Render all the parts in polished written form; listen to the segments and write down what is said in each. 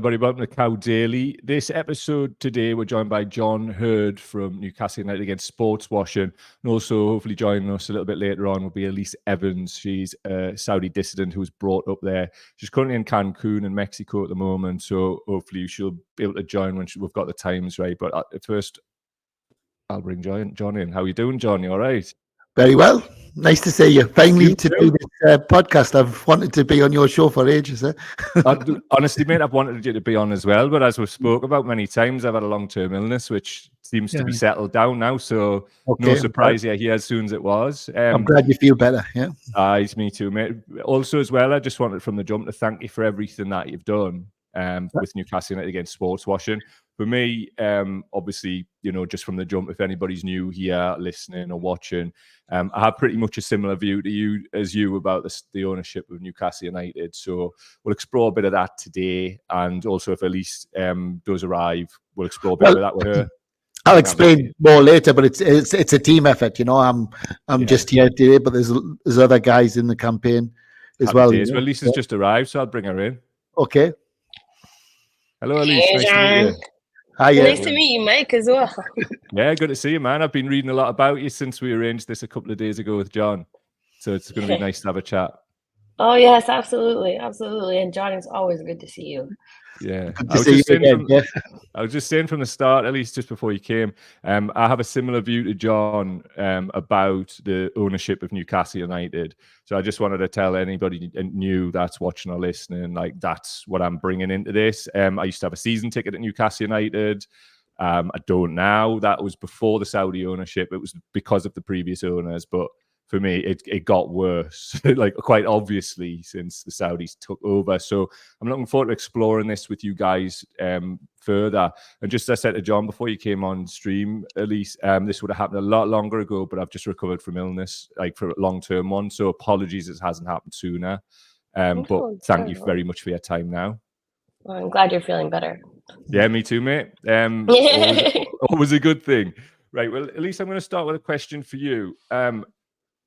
everybody. Welcome to Cow Daily. This episode today, we're joined by John Hurd from Newcastle United against Sportswashing. And also, hopefully joining us a little bit later on will be Elise Evans. She's a Saudi dissident who was brought up there. She's currently in Cancun in Mexico at the moment. So hopefully she'll be able to join when we've got the times right. But at first, I'll bring John in. How are you doing, John? You all right? Very well. Nice to see you. Finally to do this podcast. I've wanted to be on your show for ages. Honestly, mate, I've wanted you to be on as well. But as we've spoke about many times, I've had a long-term illness, which seems to be settled down now. So no surprise you're here as soon as it was. I'm glad you feel better. Yeah. It's me too, mate. Also, as well, I just wanted from the jump to thank you for everything that you've done with Newcastle United against Sportswashing. For me, obviously, you know, just from the jump, if anybody's new here, listening or watching, I have pretty much a similar view to you as you about the ownership of Newcastle United. So we'll explore a bit of that today. And also, if Elise does arrive, we'll explore a bit of that with her. I'll explain more later, but it's a team effort. You know, I'm just here today, but there's other guys in the campaign as well. Well, Elise has just arrived, so I'll bring her in. Okay. Hello, Elise. Hey, nice John. to meet you. Hi, nice to meet you, Mike, as well. Yeah, good to see you, man. I've been reading a lot about you since we arranged this a couple of days ago with John. So it's going to be nice to have a chat. Oh, yes, absolutely. Absolutely. And John, it's always good to see you. Yeah. Good to see you again. I was just saying from the start, at least just before you came, I have a similar view to John about the ownership of Newcastle United. So I just wanted to tell anybody new that's watching or listening, like that's what I'm bringing into this. I used to have a season ticket at Newcastle United. I don't now. That was before the Saudi ownership. It was because of the previous owners, but for me, it got worse, like quite obviously, since the Saudis took over. So I'm looking forward to exploring this with you guys further. And just as I said to John before you came on stream, Elise, this would have happened a lot longer ago, but I've just recovered from illness, like for a long-term one. So apologies it hasn't happened sooner. But thank you very much for your time now. Well, I'm glad you're feeling better. Yeah, me too, mate. Always a good thing. Right, well, Elise, I'm going to start with a question for you.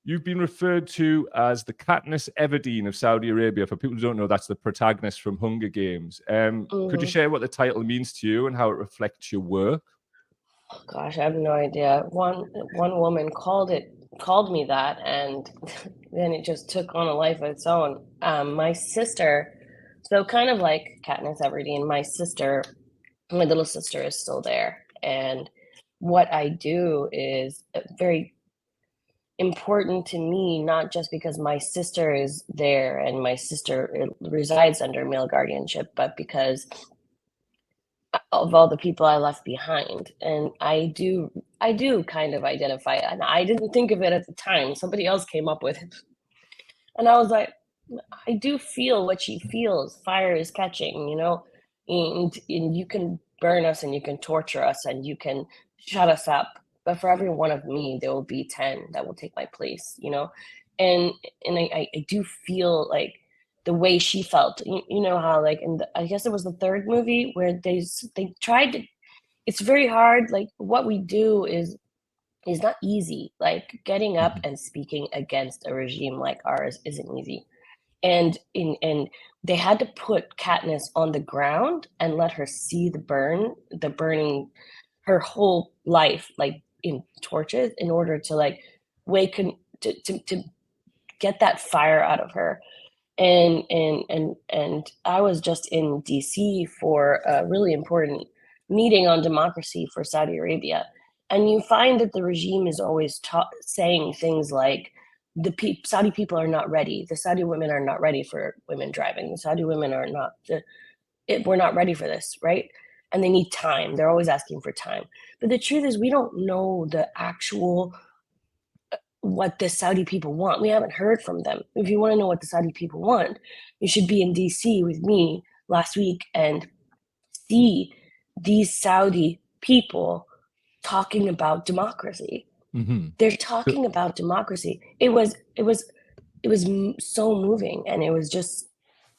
You've been referred to as the Katniss Everdeen of Saudi Arabia. For people who don't know, that's the protagonist from Hunger Games. Could you share what the title means to you and how it reflects your work? Oh, gosh, I have no idea. One woman called me that, and then it just took on a life of its own. My sister, so kind of like Katniss Everdeen, my little sister is still there. And what I do is very important to me, not just because my sister is there and my sister resides under male guardianship, but because of all the people I left behind. And I do kind of identify it. And I didn't think of it at the time. Somebody else came up with it. And I was like, I do feel what she feels. Fire is catching, you know, and you can burn us and you can torture us and you can shut us up. But for every one of me, there will be 10 that will take my place, you know? And I do feel like the way she felt, you know how like, I guess it was the third movie where they tried to, it's very hard. Like what we do is not easy. Like getting up and speaking against a regime like ours isn't easy. And they had to put Katniss on the ground and let her see the burning, her whole life, like in torches, in order to like to get that fire out of her. And I was just in DC for a really important meeting on democracy for Saudi Arabia. And you find that the regime is always saying things like, Saudi people are not ready. The Saudi women are not ready for women driving. The Saudi women are not, we're not ready for this, right? And they need time. They're always asking for time. But the truth is we don't know the actual, what the Saudi people want. We haven't heard from them. If you want to know what the Saudi people want, you should be in DC with me last week and see these Saudi people talking about democracy. Mm-hmm. They're talking about democracy. It was so moving, and it was just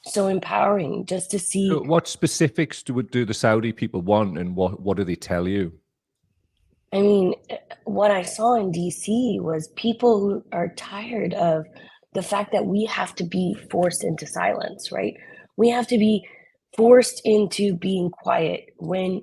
so empowering just to see. So what specifics do the Saudi people want, and what do they tell you? I mean, what I saw in DC was people who are tired of the fact that we have to be forced into silence, right? We have to be forced into being quiet when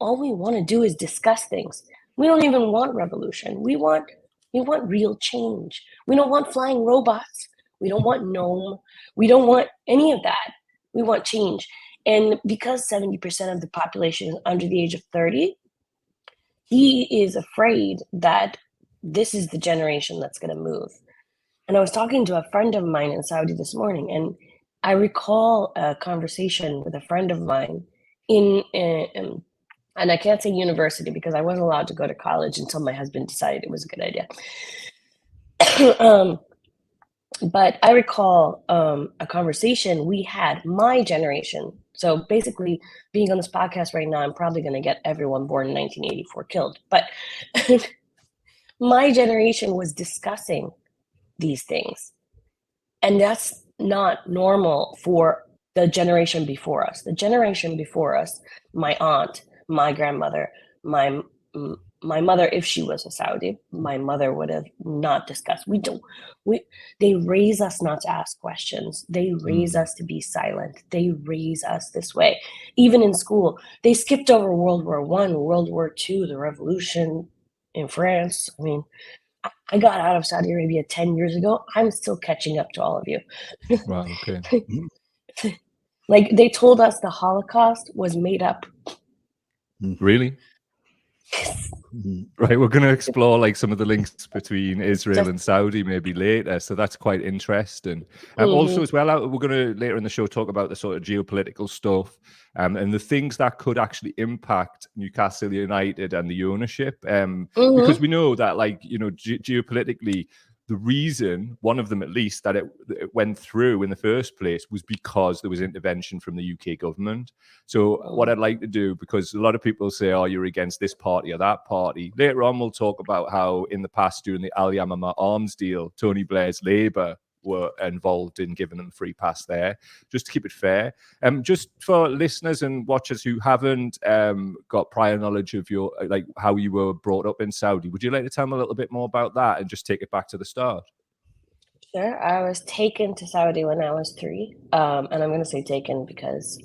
all we want to do is discuss things. We don't even want revolution. We want real change. We don't want flying robots. We don't want gnome. We don't want any of that. We want change. And because 70% of the population is under the age of 30, he is afraid that this is the generation that's going to move. And I was talking to a friend of mine in Saudi this morning, and I recall a conversation with a friend of mine in and I can't say university because I wasn't allowed to go to college until my husband decided it was a good idea. But I recall a conversation we had, my generation. So basically, being on this podcast right now, I'm probably going to get everyone born in 1984 killed. But my generation was discussing these things. And that's not normal for the generation before us. The generation before us, my aunt, my grandmother, my mother, if she was a Saudi, my mother would have not discussed. They raise us not to ask questions. They raise us to be silent. They raise us this way. Even in school, they skipped over World War I, World War II, the revolution in France. I mean, I got out of Saudi Arabia 10 years ago. I'm still catching up to all of you. Wow, okay. Like, they told us the Holocaust was made up. Really? Right, we're going to explore like some of the links between Israel and Saudi maybe later, so that's quite interesting. Also as well, we're going to later in the show talk about the sort of geopolitical stuff and the things that could actually impact Newcastle United and the ownership, because we know that, like, you know, geopolitically, the reason, one of them at least, that it went through in the first place was because there was intervention from the UK government. So what I'd like to do, because a lot of people say, oh, you're against this party or that party. Later on, we'll talk about how in the past, during the Al Yamama arms deal, Tony Blair's Labour were involved in giving them free pass there, just to keep it fair. Just for listeners and watchers who haven't got prior knowledge of your, like, how you were brought up in Saudi, would you like to tell them a little bit more about that and just take it back to the start? Sure. I was taken to Saudi when I was 3. And I'm going to say taken because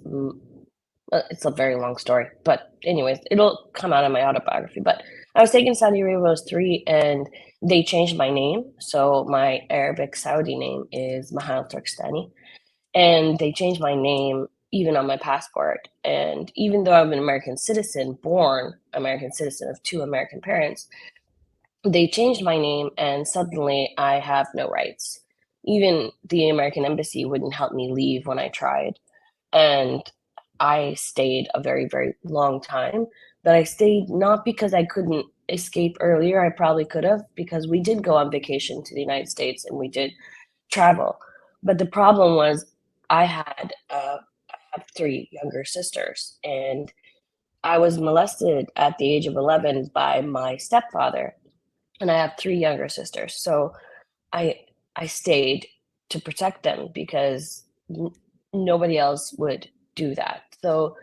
it's a very long story. But anyways, it'll come out in my autobiography. But I was taken to Saudi Arabia when I was 3, and they changed my name. So my Arabic Saudi name is Mahal Turkstani. And they changed my name even on my passport. And even though I'm an American citizen, born American citizen of 2 American parents, they changed my name, and suddenly I have no rights. Even the American embassy wouldn't help me leave when I tried. And I stayed a very, very long time. But I stayed not because I couldn't escape earlier. I probably could have, because we did go on vacation to the United States and we did travel. But the problem was I have 3 younger sisters, and I was molested at the age of 11 by my stepfather, and I have 3 younger sisters. So I stayed to protect them because nobody else would do that. So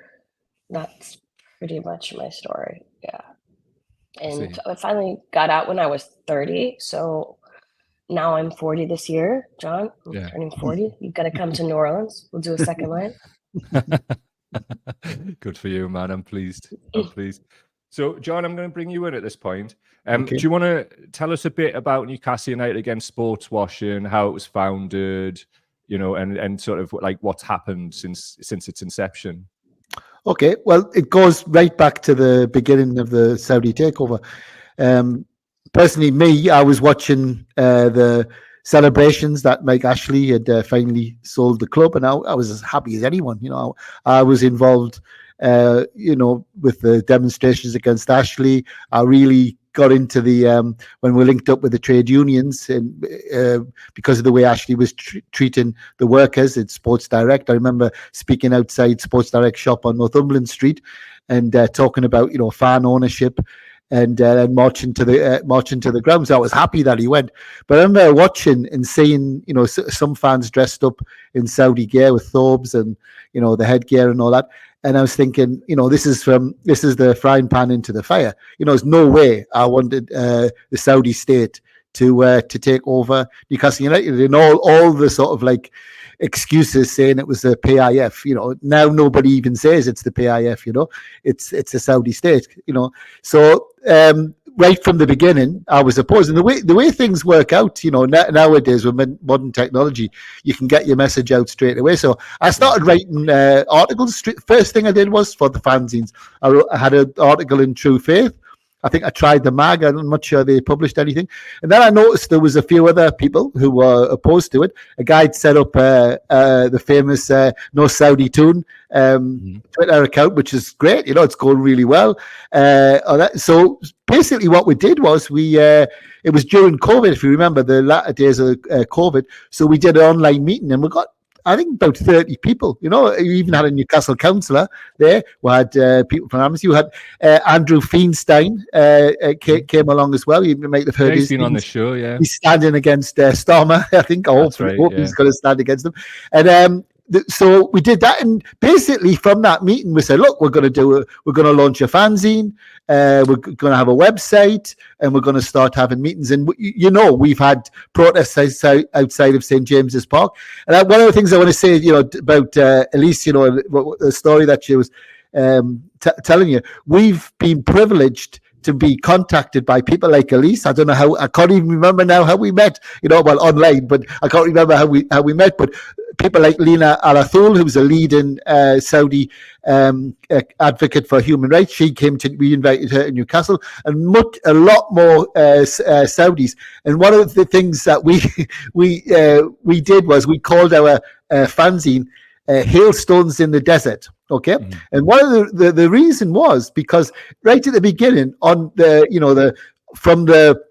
that's pretty much my story. Yeah. And I finally got out when I was 30. So now I'm 40 this year, John. I'm turning 40. You've got to come to New Orleans. We'll do a second line. Good for you, man. I'm pleased. So, John, I'm going to bring you in at this point. Do you want to tell us a bit about Newcastle United against Sportswashing, how it was founded, you know, and sort of like what's happened since its inception? Okay, well, it goes right back to the beginning of the Saudi takeover. Personally, I was watching the celebrations that Mike Ashley had finally sold the club, and I was as happy as anyone. You know, I was involved, you know, with the demonstrations against Ashley. I really got into the when we linked up with the trade unions, and because of the way Ashley was treating the workers at Sports Direct. I remember speaking outside Sports Direct shop on Northumberland Street and talking about, you know, fan ownership and marching to the grounds. I was happy that he went, but I remember watching and seeing, you know, some fans dressed up in Saudi gear with thobes and, you know, the headgear and all that. And I was thinking, you know, this is the frying pan into the fire. You know, there's no way I wanted the Saudi state to take over Newcastle United, and all the sort of like excuses saying it was the PIF. Now nobody even says it's the PIF. It's a Saudi state. So right from the beginning, I was opposed. And the way things work out, nowadays with modern technology, you can get your message out straight away. So I started writing articles. First thing I did was for the fanzines. I had an article in True Faith. I think I tried the mag. I'm not sure they published anything. And then I noticed there was a few other people who were opposed to it. A guy had set up the famous No Saudi Tune Twitter account, which is great. It's going really well. So basically what we did was it was during COVID, if you remember, the latter days of COVID. So we did an online meeting, and we got, I think, about 30 people. We even had a Newcastle councillor there. We had people from Amnesty. We had Andrew Feinstein came along as well. You might have heard he's been on the show, yeah. He's standing against Starmer, I think. I hope he's going to stand against them. And so we did that, and basically from that meeting we said, look, we're going to launch a fanzine, we're going to have a website, and we're going to start having meetings. And we've had protests outside of St James's Park. And one of the things I want to say about Elise, the story that she was telling you, we've been privileged to be contacted by people like Elise. I don't know how, I can't even remember now how we met, online, but I can't remember how we met. But people like Lina Alathul, who's a leading Saudi advocate for human rights, we invited her to Newcastle, and a lot more Saudis. And one of the things that we did was we called our fanzine Hailstones in the Desert. Okay. Mm-hmm. And one of the reason was because right at the beginning on from the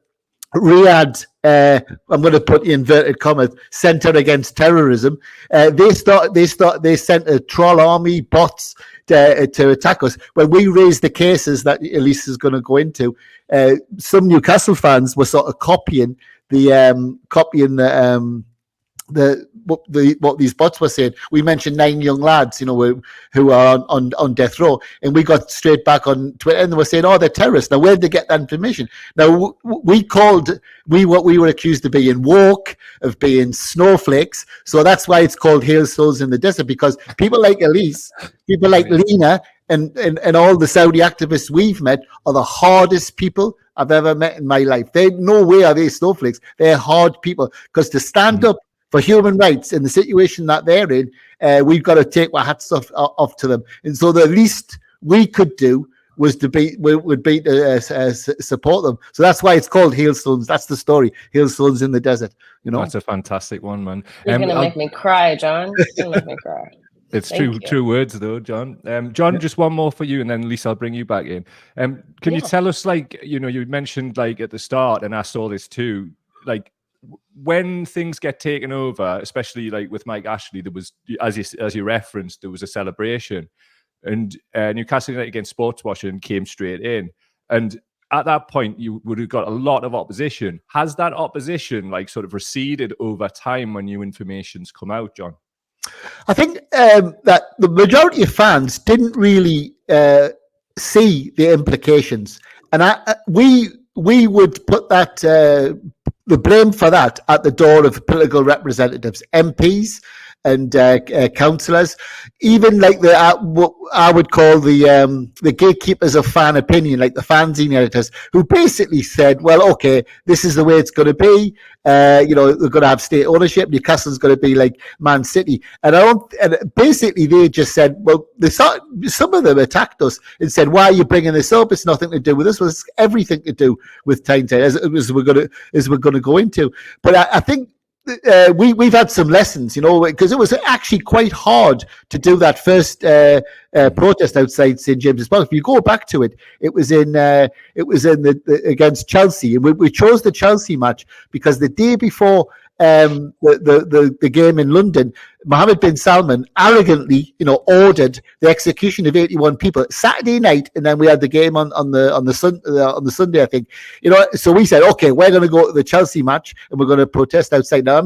Riyadh, I'm going to put the inverted commas, Center Against Terrorism, they sent a troll army, bots to attack us. When we raised the cases that Elise is going to go into, some Newcastle fans were sort of copying what these bots were saying. We mentioned 9 young lads, who are on death row, and we got straight back on Twitter, and they were saying, "Oh, they're terrorists." Now, where did they get that information? Now, we were accused of being woke, of being snowflakes. So that's why it's called Hailstones in the Desert, because people like Elise, people like Lina, and all the Saudi activists we've met are the hardest people I've ever met in my life. No way are they snowflakes. They're hard people, because to stand up for human rights in the situation that they're in, we've got to take our hats off to them. And so the least we could do was support them. So that's why it's called Hailstones. That's the story. Hailstones in the Desert. That's a fantastic one, man. You're going to make me cry, John. You're going to make me cry. It's true words, though, John. John, just one more for you, and then Lisa, I'll bring you back in. Can you tell us, you mentioned at the start, and I saw this too, when things get taken over, especially with Mike Ashley, there was, as you referenced, there was a celebration, and Newcastle United against Sportswashing came straight in, and at that point you would have got a lot of opposition. Has that opposition sort of receded over time when new information's come out, John? I think that the majority of fans didn't really see the implications, and we would put that. The blame for that at the door of political representatives, MPs and councillors, even what I would call the gatekeepers of fan opinion, like the fanzine editors, who basically said, well, okay, this is the way it's going to be. They're going to have state ownership. Newcastle's going to be like Man City. And basically they just said, well, some of them attacked us and said, why are you bringing this up? It's nothing to do with this. Well, it's everything to do with Tyne-Tyne, as we're going to go into. But I think we've had some lessons, because it was actually quite hard to do that first protest outside St James's Park. If you go back to it, it was in against Chelsea, and we chose the Chelsea match because the day before the game in London, Mohammed bin Salman arrogantly, ordered the execution of 81 people Saturday night, and then we had the game on the Sunday, I think. So we said, okay, we're going to go to the Chelsea match and we're going to protest outside. Now,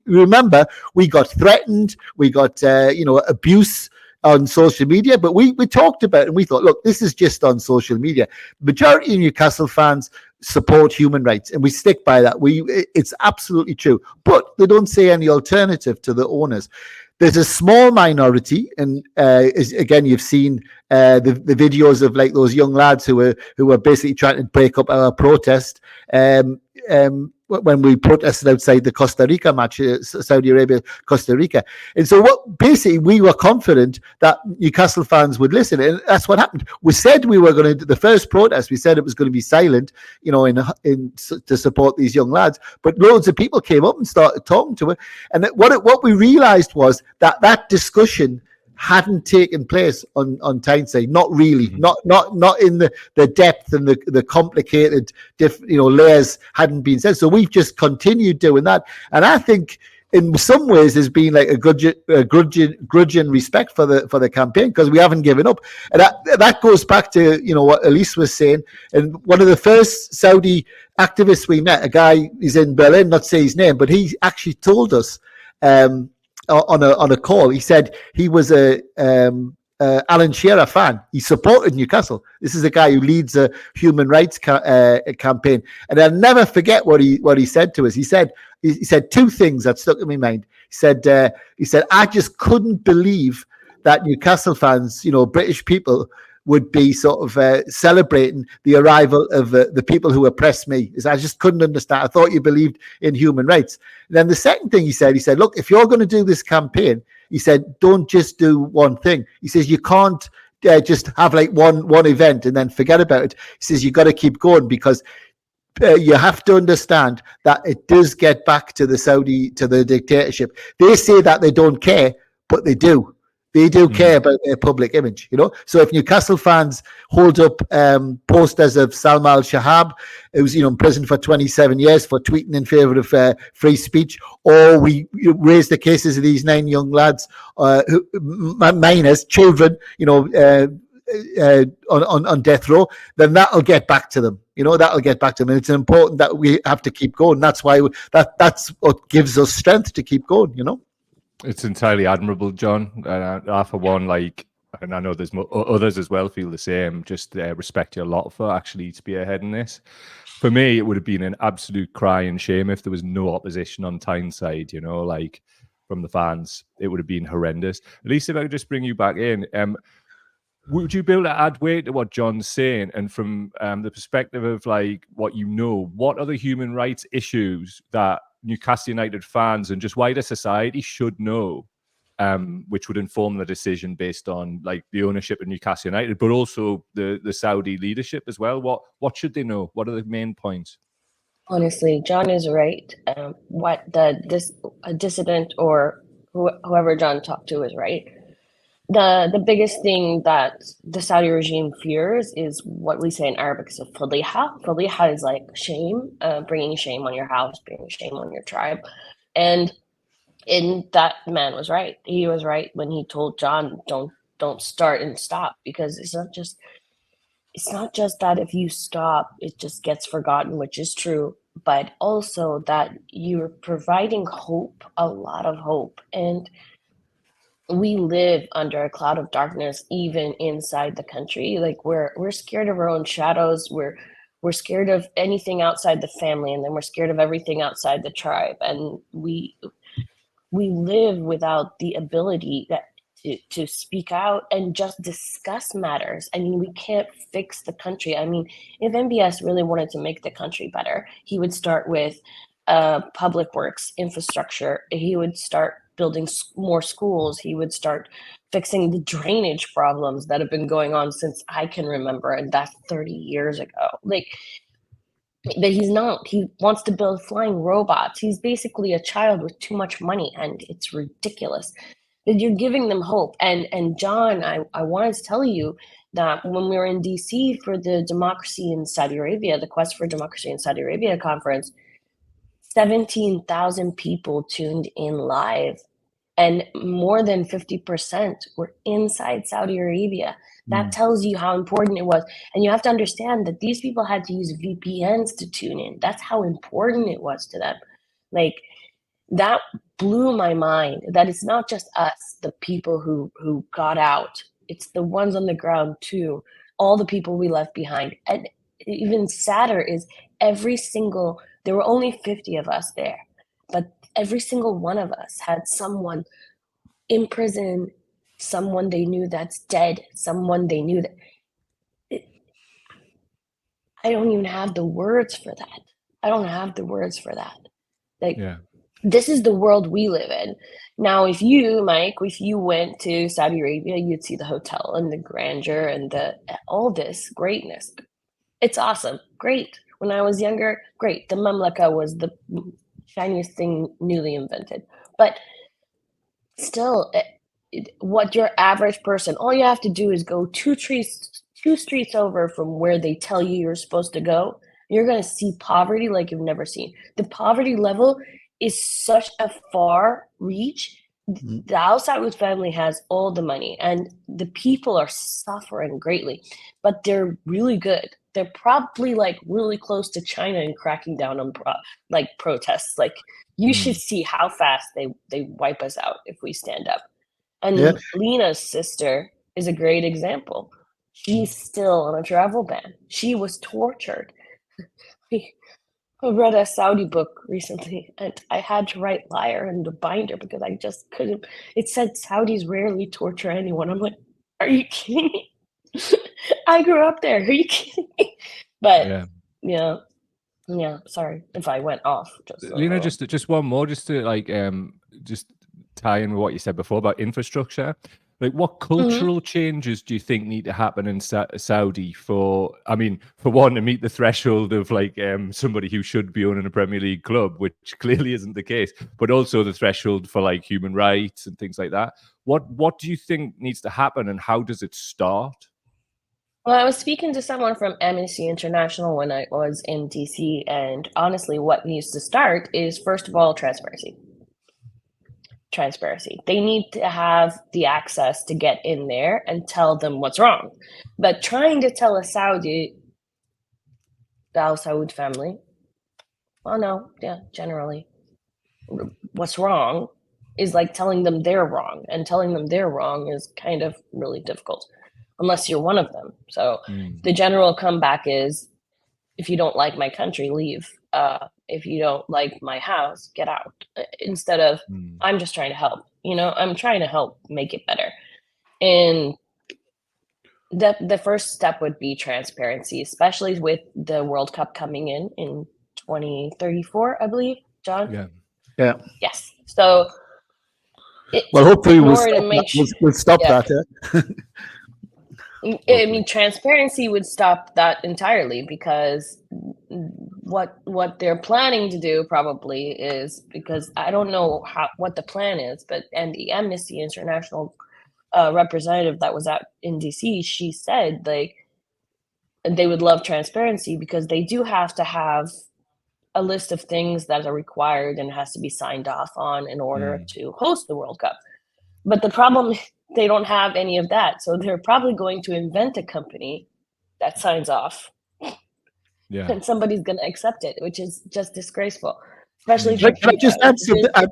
remember, we got threatened, we got abuse on social media, but we talked about it and we thought, look, this is just on social media. Majority of Newcastle fans support human rights, and we stick by that. It's absolutely true, but they don't say any alternative to the owners. There's a small minority, and again, you've seen the videos of like those young lads who were basically trying to break up our protest. When we protested outside the Costa Rica match, Saudi Arabia, Costa Rica. And so we were confident that Newcastle fans would listen. And that's what happened. We said we were going to, the first protest, we said it was going to be silent, to support these young lads. But loads of people came up and started talking to it. And what we realized was that discussion hadn't taken place on Tyneside. Not really. Not in the depth and the complicated layers hadn't been said. So we've just continued doing that. And I think in some ways there's been like a grudging respect for the campaign, because we haven't given up. And that goes back to what Elise was saying. And one of the first Saudi activists we met, a guy, he's in Berlin, not say his name, but he actually told us on a call, he said he was a Alan Shearer fan. He supported Newcastle. This is a guy who leads a human rights campaign, and I'll never forget what he said to us. He said two things that stuck in my mind. He said I just couldn't believe that Newcastle fans, British people, would be sort of celebrating the arrival of the people who oppressed me. I just couldn't understand. I thought you believed in human rights. And then the second thing he said, look, if you're going to do this campaign, he said, don't just do one thing. He says, you can't just have like one event and then forget about it. He says, you got to keep going, because you have to understand that it does get back to the dictatorship. They say that they don't care, but they do. They do care about their public image, So if Newcastle fans hold up posters of Salma al-Shahab, who's in prison for 27 years for tweeting in favour of free speech, or we raise the cases of these 9 young lads, minors, children, on death row, then that'll get back to them. That'll get back to them. And it's important that we have to keep going. That's why that's what gives us strength to keep going. It's entirely admirable, John. I, for one, and I know there's others as well feel the same, just respect you a lot for actually spearheading this. For me, it would have been an absolute crying shame if there was no opposition on Tyneside, from the fans. It would have been horrendous. At least if I could just bring you back in, would you be able to add weight to what John's saying? And from the perspective of what are the human rights issues that Newcastle United fans and just wider society should know, which would inform the decision based on the ownership of Newcastle United, but also the Saudi leadership as well? What should they know? What are the main points? Honestly, John is right. What a dissident or whoever John talked to is right. The biggest thing that the Saudi regime fears is what we say in Arabic is a fadiha. Fadiha is like shame, bringing shame on your house, bringing shame on your tribe. And that man was right. He was right when he told John, don't start and stop, because it's not just that if you stop, it just gets forgotten, which is true, but also that you're providing hope, a lot of hope. And we live under a cloud of darkness, even inside the country. We're scared of our own shadows. We're scared of anything outside the family, and then we're scared of everything outside the tribe. And we live without the ability to speak out and just discuss matters. I mean, we can't fix the country. I mean, if MBS really wanted to make the country better, he would start with public works, infrastructure. He would start building more schools. He would start fixing the drainage problems that have been going on since I can remember, and that's 30 years ago. But he's not. He wants to build flying robots. He's basically a child with too much money, and it's ridiculous. That you're giving them hope. And John, I wanted to tell you that when we were in DC for the Democracy in Saudi Arabia, the Quest for Democracy in Saudi Arabia conference, 17,000 people tuned in live, and more than 50% were inside Saudi Arabia. That tells you how important it was. And you have to understand that these people had to use VPNs to tune in. That's how important it was to them. That blew my mind, that it's not just us, the people who got out. It's the ones on the ground too. All the people we left behind. And even sadder is there were only 50 of us there, but every single one of us had someone in prison, someone they knew that's dead, someone they knew that. I don't even have the words for that. Like, This is the world we live in. Now, if you, Mike, went to Saudi Arabia, you'd see the hotel and the grandeur and all this greatness. It's awesome. Great. When I was younger, great. The Mamlaka was the shiniest thing newly invented. But still, what your average person, all you have to do is go two streets over from where they tell you you're supposed to go. You're going to see poverty like you've never seen. The poverty level is such a far reach. The Al Saud family has all the money and the people are suffering greatly, but they're really good. They're probably like really close to China in cracking down on protests. Like you should see how fast they wipe us out if we stand up. And Lena's sister is a great example. She's still on a travel ban. She was tortured. I read a Saudi book recently, and I had to write liar in the binder because I just couldn't. It said Saudis rarely torture anyone. I'm like, are you kidding me? I grew up there. Are you kidding me? But yeah. Sorry if I went off. Lena, just one more, just to just tie in with what you said before about infrastructure. Like, what cultural changes do you think need to happen in Saudi for one, to meet the threshold of somebody who should be owning a Premier League club, which clearly isn't the case, but also the threshold for human rights and things like that? What do you think needs to happen, and how does it start? Well, I was speaking to someone from Amnesty International when I was in DC, and honestly, what needs to start is, first of all, transparency. They need to have the access to get in there and tell them what's wrong. But trying to tell the Al Saud family, generally, what's wrong is like telling them they're wrong, and telling them they're wrong is kind of really difficult unless you're one of them. So the general comeback is, if you don't like my country, leave. If you don't like my house, get out. Instead of, I'm just trying to help. I'm trying to help make it better. And the first step would be transparency, especially with the World Cup coming in 2034, I believe, John? Yeah. Yes. So, hopefully we'll stop that. I mean, transparency would stop that entirely, because what they're planning to do probably is, because I don't know what the plan is, and the Amnesty International representative that was out in DC, she said they would love transparency because they do have to have a list of things that are required and has to be signed off on in order to host the World Cup. But the problem, they don't have any of that. So they're probably going to invent a company that signs off. Yeah. And somebody's going to accept it, which is just disgraceful. Especially Can I just add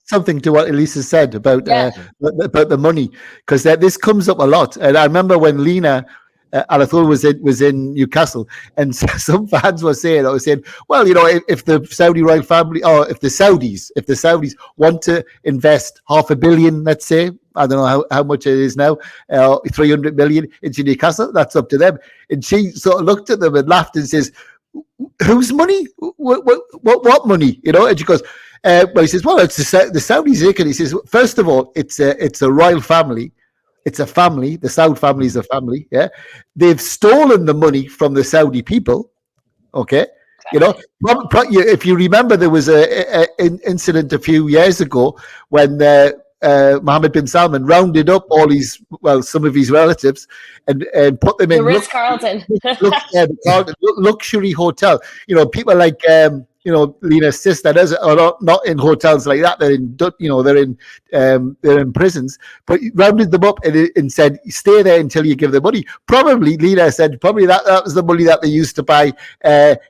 something to what Elise said about the money? Because this comes up a lot. And I remember when Lena Alathul was in Newcastle, and some fans were saying, well, if the Saudi royal family, or if the Saudis want to invest $500 million, let's say, I don't know how much it is now, 300 million into Newcastle, that's up to them. And she sort of looked at them and laughed and says, whose money? What money? And she goes, well, he says, well, it's the Saudis. And he says, first of all, it's a royal family. It's a family. The Saud family is a family. Yeah, they've stolen the money from the Saudi people. Okay, if you remember, there was an incident a few years ago when Mohammed bin Salman rounded up some of his relatives and put them in the Ritz-Carlton luxury hotel. People like Lena's sister are not in hotels like that. They're in prisons, but he rounded them up and said, stay there until you give the money. Probably Lena said that was the money that they used to buy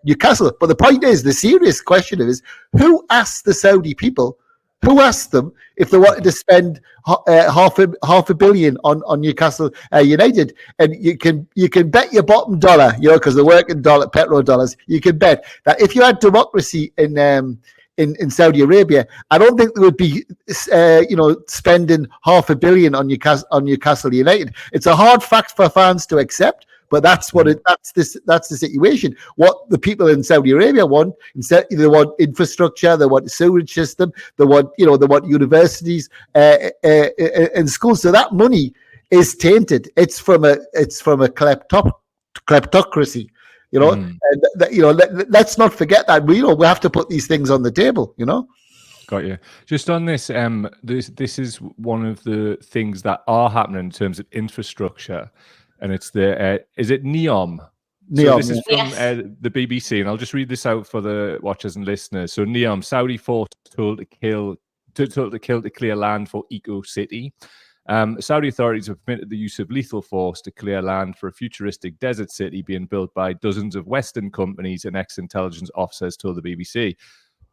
Newcastle. But the point is, the serious question is, who asked the Saudi people Who asked them if they wanted to spend half a billion on Newcastle United? And you can bet your bottom dollar, because they're working petrol dollars. You can bet that if you had democracy in Saudi Arabia, I don't think they would be, spending half a billion on Newcastle United. It's a hard fact for fans to accept, but that's the situation. What the people in Saudi Arabia want, they want infrastructure, they want a sewage system, they want universities and schools. So that money is tainted. It's from a kleptocracy. And let's not forget that we have to put these things on the table. Got you. Just on this, this is one of the things that are happening in terms of infrastructure, and it's is it NEOM? So this is from the BBC, and I'll just read this out for the watchers and listeners. So NEOM, Saudi force told to clear land for Eco City. Saudi authorities have permitted the use of lethal force to clear land for a futuristic desert city being built by dozens of Western companies, and ex-intelligence officers told the BBC.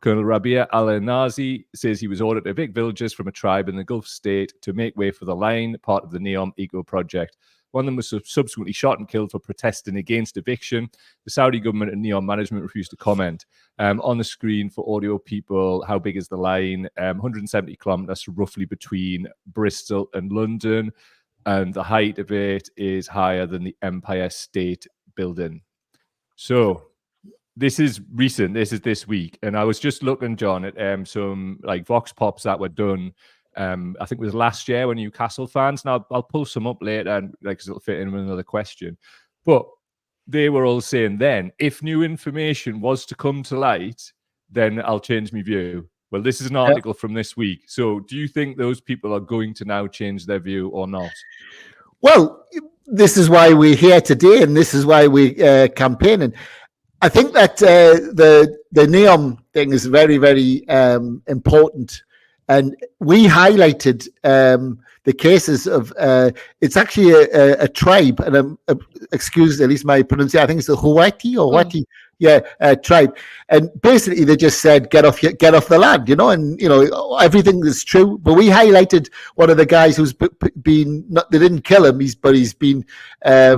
Colonel Rabia Al-Nazi says he was ordered to evict villagers from a tribe in the Gulf state to make way for the line, part of the NEOM Eco project. One of them was subsequently shot and killed for protesting against eviction. The Saudi government and NEOM management refused to comment. On the screen for audio people, how big is the line? 170 kilometers, roughly between Bristol and London. And the height of it is higher than the Empire State Building. So this is recent. This is this week. And I was just looking, John, at some like Vox Pops that were done. I think it was last year when Newcastle fans. Now I'll pull some up later, and because it'll fit in with another question. But they were all saying then, if new information was to come to light, then I'll change my view. Well, this is an article from this week. So do you think those people are going to now change their view or not? Well, this is why we're here today, and this is why we're campaigning. I think that the NEOM thing is very, very important. And we highlighted the cases of it's actually a tribe, and excuse at least my pronunciation. I think it's the Huwati tribe, and basically they just said get off the land, and everything is true. But we highlighted one of the guys who's been they didn't kill him, he's been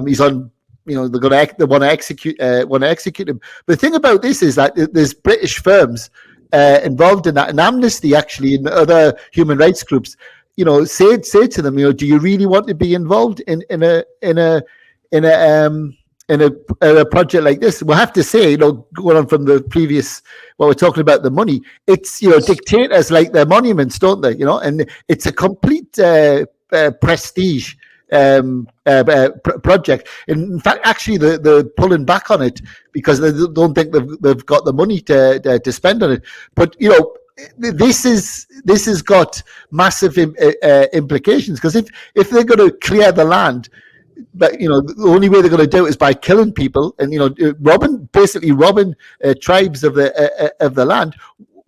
he's on. They want to execute him. But the thing about this is that there's British firms involved in that, and Amnesty actually and other human rights groups, say to them, do you really want to be involved in a project like this? We'll have to say, going on from the previous, what we're talking about, the money, it's dictators like their monuments, don't they? And it's a complete prestige project. In fact, actually, they're pulling back on it because they don't think they've got the money to spend on it. But this has got massive implications, because if they're going to clear the land, but the only way they're going to do it is by killing people and robbing tribes of the land.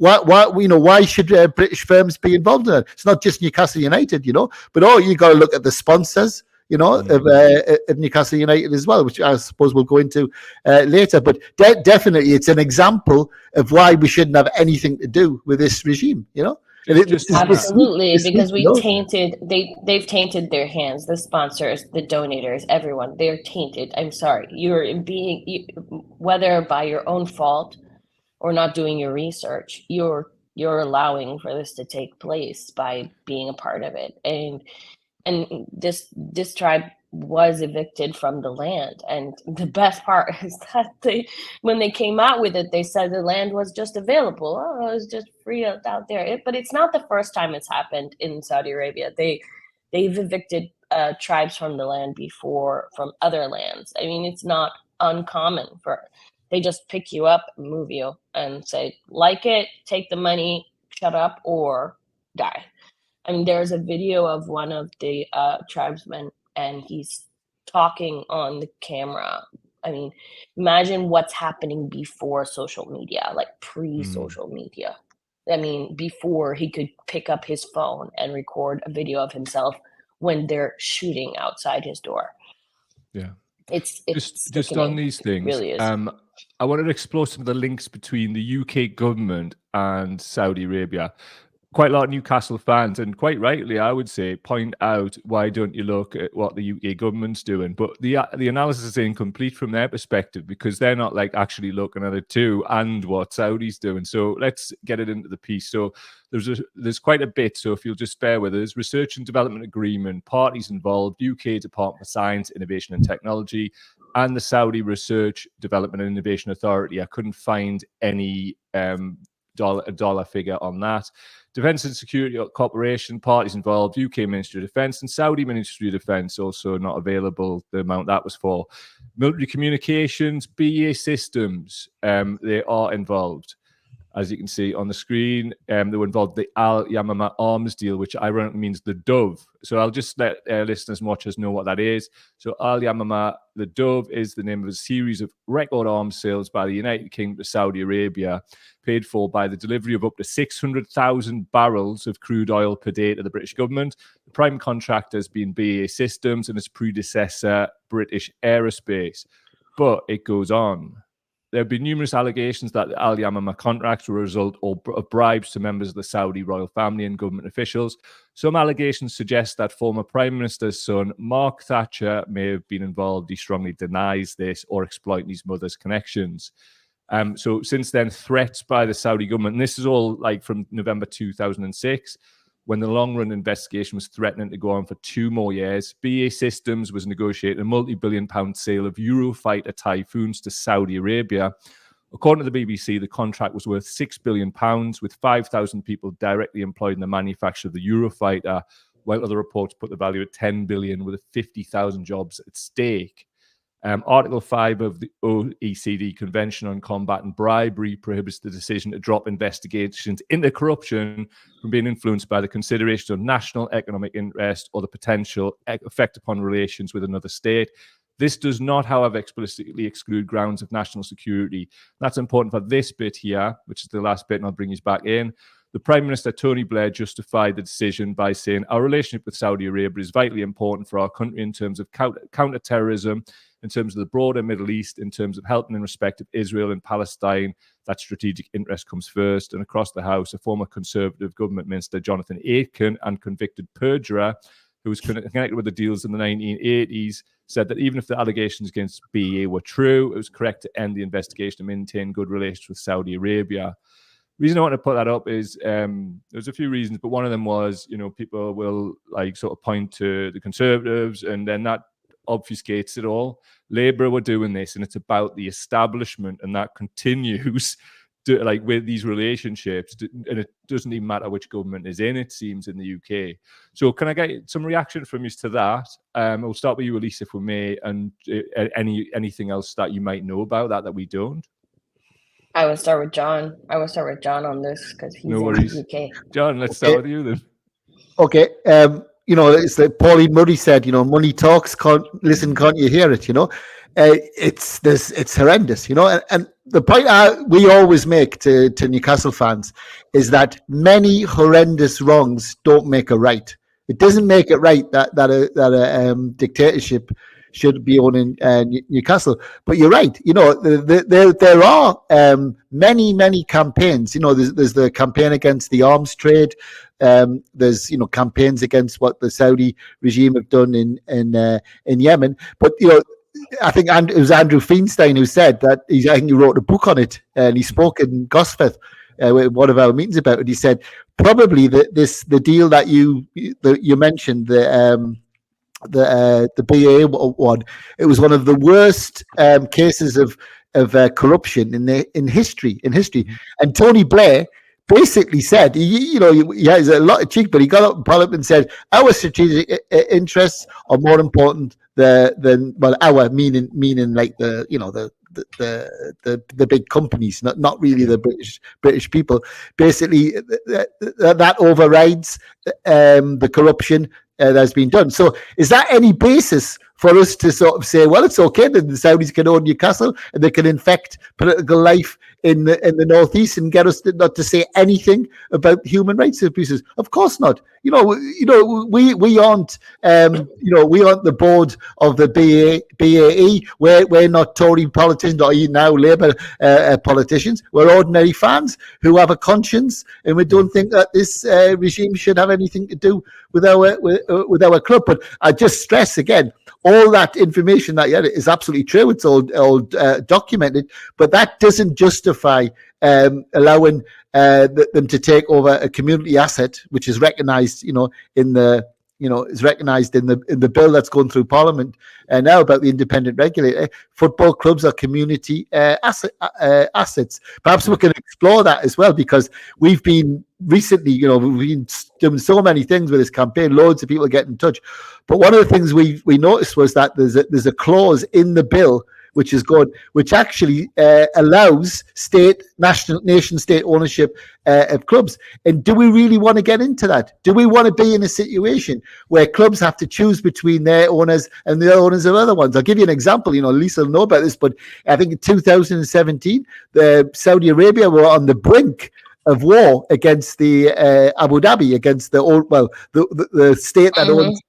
Why should British firms be involved in it? It's not just Newcastle United, but you got to look at the sponsors, of Newcastle United as well, which I suppose we'll go into later. But definitely, it's an example of why we shouldn't have anything to do with this regime, Absolutely, because they've tainted their hands, the sponsors, the donators, everyone. They're tainted. I'm sorry, whether by your own fault or not doing your research, you're allowing for this to take place by being a part of it. And this tribe was evicted from the land. And the best part is that when they came out with it, they said the land was just available. Oh, it was just free out there. But it's not the first time it's happened in Saudi Arabia. They've evicted tribes from the land before, from other lands. I mean, it's not uncommon they just pick you up and move you and say, like it, take the money, shut up, or die. I mean, there's a video of one of the tribesmen, and he's talking on the camera. I mean, imagine what's happening before social media, like pre-social media. I mean, before he could pick up his phone and record a video of himself when they're shooting outside his door. Yeah. It's just on these things. It really is. I wanted to explore some of the links between the UK government and Saudi Arabia. quite a lot of Newcastle fans, and quite rightly, I would say, point out, why don't you look at what the UK government's doing? But the analysis is incomplete from their perspective, because they're not like actually looking at it too, and what Saudi's doing. So let's get it into the piece. So there's quite a bit. So if you'll just bear with us: research and development agreement, parties involved, UK Department of Science, Innovation and Technology, and the Saudi Research, Development and Innovation Authority. I couldn't find any dollar figure on that. Defence and Security Cooperation, parties involved, UK Ministry of Defence and Saudi Ministry of Defence, also not available, the amount that was for. Military Communications, BAE Systems, they are involved. As you can see on the screen, they were involved in the Al Yamama arms deal, which ironically means the dove. So I'll just let listeners and watchers know what that is. So Al Yamama, the dove, is the name of a series of record arms sales by the United Kingdom to Saudi Arabia, paid for by the delivery of up to 600,000 barrels of crude oil per day to the British government. The prime contractor has been BAE Systems and its predecessor, British Aerospace. But it goes on. There have been numerous allegations that the Al Yamama contracts were a result of bribes to members of the Saudi royal family and government officials. Some allegations suggest that former Prime Minister's son, Mark Thatcher, may have been involved. He strongly denies this or exploiting his mother's connections. So since then, threats by the Saudi government, and this is all like from November 2006, when the long-run investigation was threatening to go on for 2 more years. BAE Systems was negotiating a multi-billion-pound sale of Eurofighter Typhoons to Saudi Arabia. According to the BBC, the contract was worth £6 billion, with 5,000 people directly employed in the manufacture of the Eurofighter, while other reports put the value at £10 billion, with 50,000 jobs at stake. Article 5 of the OECD Convention on Combat and Bribery prohibits the decision to drop investigations into corruption from being influenced by the consideration of national economic interest or the potential effect upon relations with another state. This does not, however, explicitly exclude grounds of national security. That's important for this bit here, which is the last bit, and I'll bring you back in. The Prime Minister, Tony Blair, justified the decision by saying, our relationship with Saudi Arabia is vitally important for our country in terms of counter-terrorism, in terms of the broader Middle East, in terms of helping in respect of Israel and Palestine. That strategic interest comes first. And across the House, a former Conservative government minister, Jonathan Aitken, and convicted perjurer, who was connected with the deals in the 1980s, said that even if the allegations against BAE were true, it was correct to end the investigation and maintain good relations with Saudi Arabia. The reason I want to put that up is there's a few reasons, but one of them was, people will like sort of point to the Conservatives, and then that obfuscates it all. Labour were doing this, and it's about the establishment, and that continues like with these relationships, and it doesn't even matter which government is in, it seems, in the UK. So can I get some reaction from you to that? We'll start with you, Elise, if we may, and anything else that you might know about that we don't. I would start with John. On this because he's in the UK. John, let's start with you then. Okay. It's like Pauline Murray said, money talks, can't you hear it? It's horrendous, and the point we always make to Newcastle fans is that many horrendous wrongs don't make a right. It doesn't make it right that a dictatorship should be owning Newcastle. But you're right. There are many campaigns. There's the campaign against the arms trade. There's campaigns against what the Saudi regime have done in Yemen. But I think it was Andrew Feinstein who said that. I think he wrote a book on it, and he spoke in Gosforth at one of our meetings about it. He said probably the deal that you mentioned, the BA one, it was one of the worst cases of corruption in history. And Tony Blair basically said, he has a lot of cheek, but he got up in Parliament and said, our strategic interests are more important than our meaning like the big companies, not really the British people. Basically, that overrides the corruption that has been done. So, is that any basis for us to sort of say, well, it's okay that the Saudis can own Newcastle and they can infect political life in the northeast and get us not to say anything about human rights abuses. Of course not. We aren't we aren't the board of the BAE. We're not Tory politicians or now Labour politicians. We're ordinary fans who have a conscience, and we don't think that this regime should have anything to do with our club. But I just stress again, all that information that you had is absolutely true. It's all documented, but that doesn't justify allowing them to take over a community asset, which is recognised, is recognised in the bill that's going through Parliament now about the independent regulator. Football clubs are community assets. Perhaps we can explore that as well, because we've been recently, we've been doing so many things with this campaign. Loads of people get in touch, but one of the things we noticed was that there's a clause in the bill which is good, which actually allows nation-state ownership of clubs. And do we really want to get into that? Do we want to be in a situation where clubs have to choose between their owners and the owners of other ones? I'll give you an example. Lisa will know about this, but I think in 2017, Saudi Arabia were on the brink of war against the Abu Dhabi, against the state that owns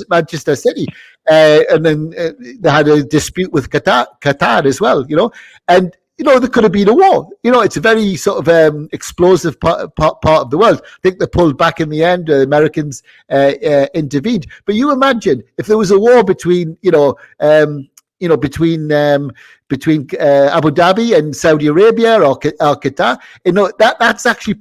Manchester City, and then they had a dispute with Qatar as well, and there could have been a war. It's a very sort of explosive part of the world. I think they pulled back in the end. The Americans intervened, but you imagine if there was a war between between Abu Dhabi and Saudi Arabia or Qatar, that's actually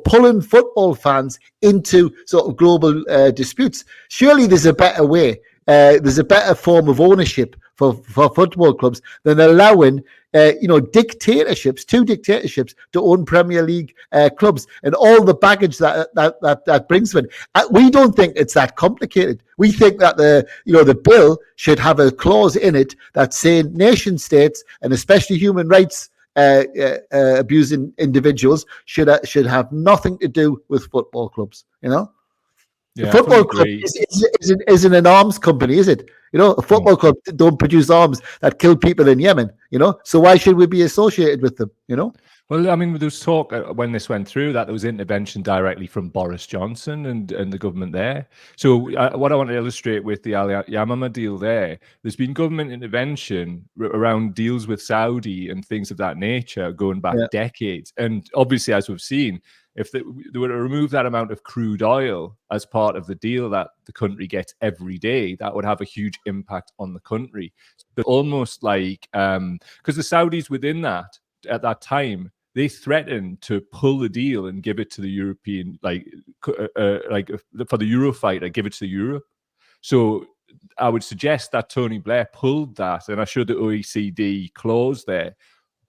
pulling football fans into sort of global disputes. Surely there's a better way. There's a better form of ownership for football clubs than allowing dictatorships to own Premier League clubs and all the baggage that brings with it. We don't think it's that complicated. We think that the bill should have a clause in it that's saying nation states, and especially human rights abusing individuals, should have nothing to do with football clubs. Yeah, the football club isn't an arms company, is it? A football club don't produce arms that kill people in Yemen. So why should we be associated with them? Well, I mean, there was talk when this went through that there was intervention directly from Boris Johnson and the government there. So what I want to illustrate with the Al Yamama deal there's been government intervention around deals with Saudi and things of that nature going back decades. And obviously, as we've seen, if they were to remove that amount of crude oil as part of the deal that the country gets every day, that would have a huge impact on the country. But almost like, because the Saudis within that, at that time, they threatened to pull the deal and give it to the European, for the Eurofighter, give it to Europe. So I would suggest that Tony Blair pulled that, and I showed the OECD clause there,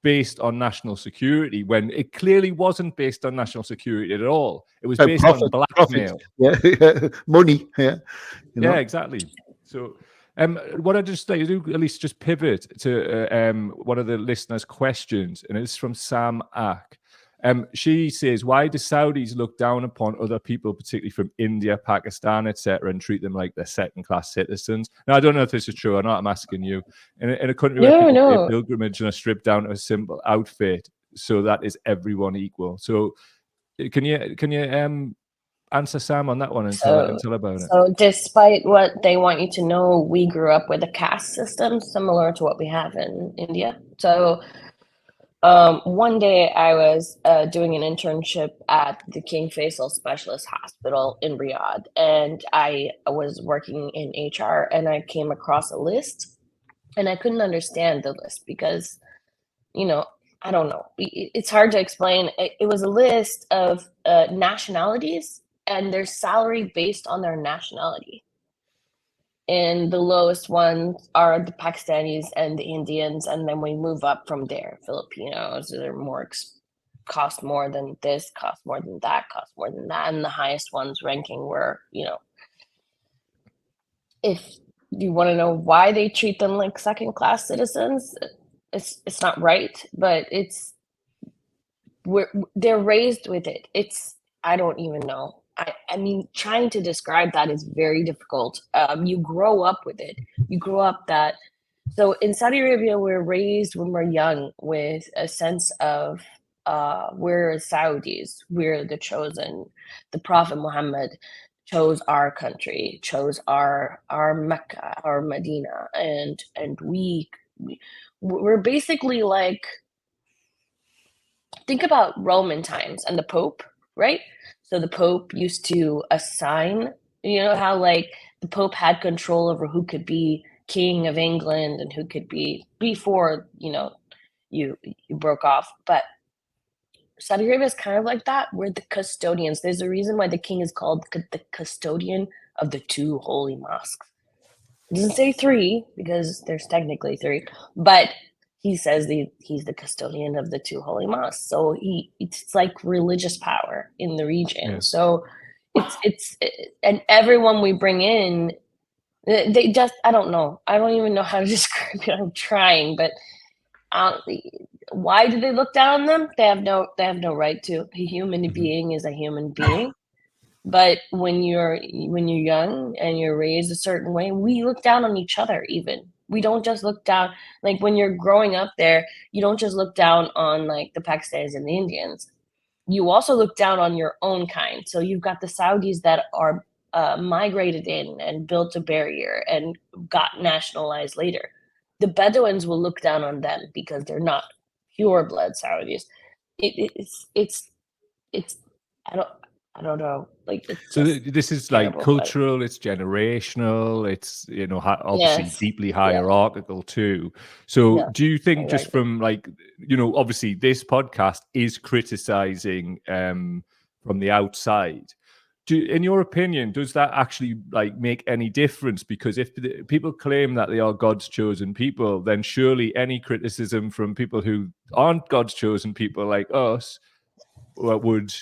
based on national security, when it clearly wasn't based on national security at all. It was based on blackmail. Money. Yeah, yeah, exactly. So what I just like to do, at least just pivot to one of the listeners' questions, and it's from Sam Ack. She says, why do Saudis look down upon other people, particularly from India, Pakistan, etc., and treat them like they're second-class citizens? Now, I don't know if this is true or not. I'm asking you. In a country where people pay pilgrimage and are stripped down to a simple outfit, so that is everyone equal. So, can you answer Sam on that one and tell about it? So, despite what they want you to know, we grew up with a caste system similar to what we have in India. So. One day I was doing an internship at the King Faisal Specialist Hospital in Riyadh, and I was working in HR, and I came across a list, and I couldn't understand the list because, I don't know. It's hard to explain. It was a list of nationalities and their salary based on their nationality. And the lowest ones are the Pakistanis and the Indians, and then we move up from there. Filipinos, they're cost more than this, cost more than that, cost more than that, and the highest ones ranking were, if you want to know why they treat them like second-class citizens, it's not right, but they're raised with it. I don't even know. I mean, trying to describe that is very difficult. You grow up with it. You grow up that. So in Saudi Arabia, we're raised when we're young with a sense of we're Saudis, we're the chosen. The Prophet Muhammad chose our country, chose our Mecca, our Medina, and we're basically like, think about Roman times and the Pope, right? So the Pope used to assign, how like the Pope had control over who could be King of England and who could be before, you broke off. But Saudi Arabia is kind of like that. We're the custodians. There's a reason why the king is called the custodian of the two holy mosques. It doesn't say three because there's technically three, but he says he's the custodian of the two holy mosques. So it's like religious power in the region. Yeah. So it's and everyone we bring in, they just, I don't know. I don't even know how to describe it. I'm trying, but why do they look down on them? They have no right to. A human being is a human being. But when you're young and you're raised a certain way, we look down on each other even. We don't just look down, like when you're growing up there, you don't just look down on like the Pakistanis and the Indians. You also look down on your own kind. So you've got the Saudis that are migrated in and built a barrier and got nationalized later. The Bedouins will look down on them because they're not pure blood Saudis. It's I don't know. Like, so this is like cultural, it's generational, it's obviously deeply hierarchical too. So do you think just from like obviously this podcast is criticizing from the outside? In your opinion, does that actually like make any difference? Because if people claim that they are God's chosen people, then surely any criticism from people who aren't God's chosen people like us would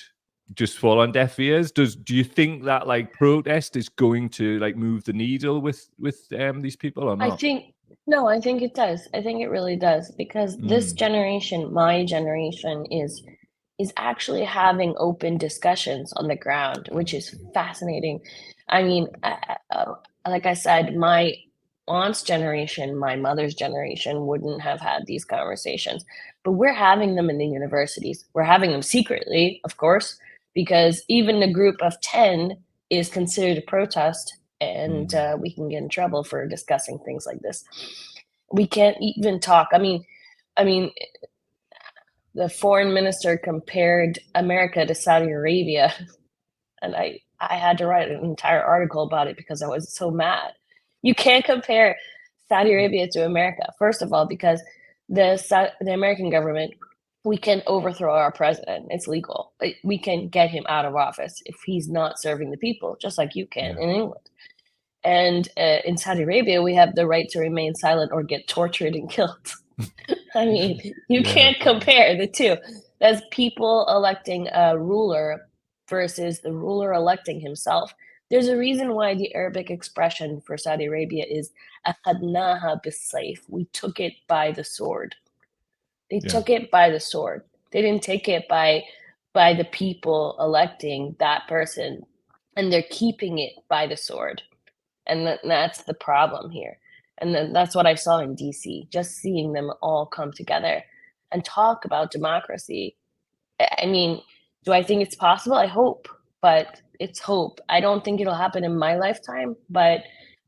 just fall on deaf ears. Do you think that like protest is going to like move the needle with these people or not? I think it does. I think it really does, because this generation, my generation, is actually having open discussions on the ground, which is fascinating. I mean, like I said, my aunt's generation, my mother's generation wouldn't have had these conversations, but we're having them in the universities. We're having them secretly, of course, because even a group of 10 is considered a protest, and we can get in trouble for discussing things like this. We can't even talk. I mean, the foreign minister compared America to Saudi Arabia, and I had to write an entire article about it because I was so mad. You can't compare Saudi Arabia to America, first of all, because the American government, we can overthrow our president. It's legal. We can get him out of office if he's not serving the people, just like you can in England. And in Saudi Arabia, we have the right to remain silent or get tortured and killed. I mean, you can't compare the two. That's people electing a ruler versus the ruler electing himself. There's a reason why the Arabic expression for Saudi Arabia is "akhadnaha bis-sayf." We took it by the sword. They took it by the sword. They didn't take it by the people electing that person, and they're keeping it by the sword. And that's the problem here. And then that's what I saw in DC, just seeing them all come together and talk about democracy. I mean, do I think it's possible? I hope, but it's hope. I don't think it'll happen in my lifetime, but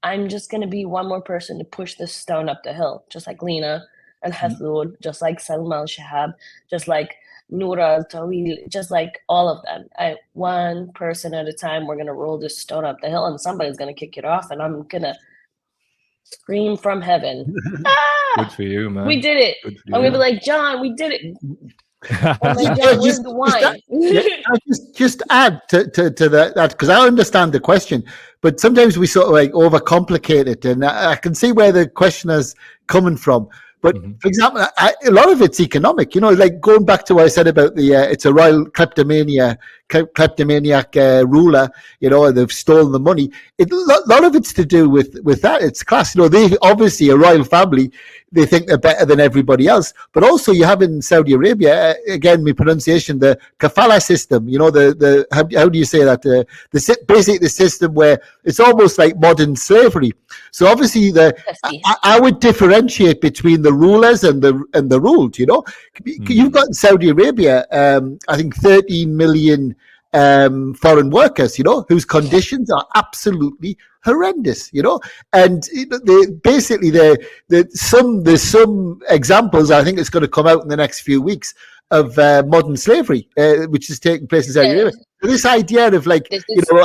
I'm just going to be one more person to push this stone up the hill, just like Lena and Hathloul, just like Salma al-Shahab, just like Noura al-Tawil, just like all of them. One person at a time, we're going to roll this stone up the hill, and somebody's going to kick it off, and I'm going to scream from heaven. Good for you, man. We did it. I'm going to be like, John, we did it. I'm like, John, where's the wine? Just add to that, because I understand the question, but sometimes we sort of like overcomplicate it, and I can see where the questioner's coming from. But for example, a lot of it's economic, like going back to what I said about the it's a royal kleptomania kleptomaniac ruler, you know, and they've stolen the money. A lot of it's to do with that. It's class. You know, they obviously a royal family. They think they're better than everybody else. But also you have in Saudi Arabia, again, my pronunciation, the kafala system. You know, the how do you say that? Basically the system where it's almost like modern slavery. So obviously I would differentiate between the rulers and the ruled. You know, you've got in Saudi Arabia, I think 13 million foreign workers, you know, whose conditions are absolutely horrendous, you know, and there's some examples. I think it's going to come out in the next few weeks of modern slavery, which is taking place in Saudi Arabia. So this idea of like, you know,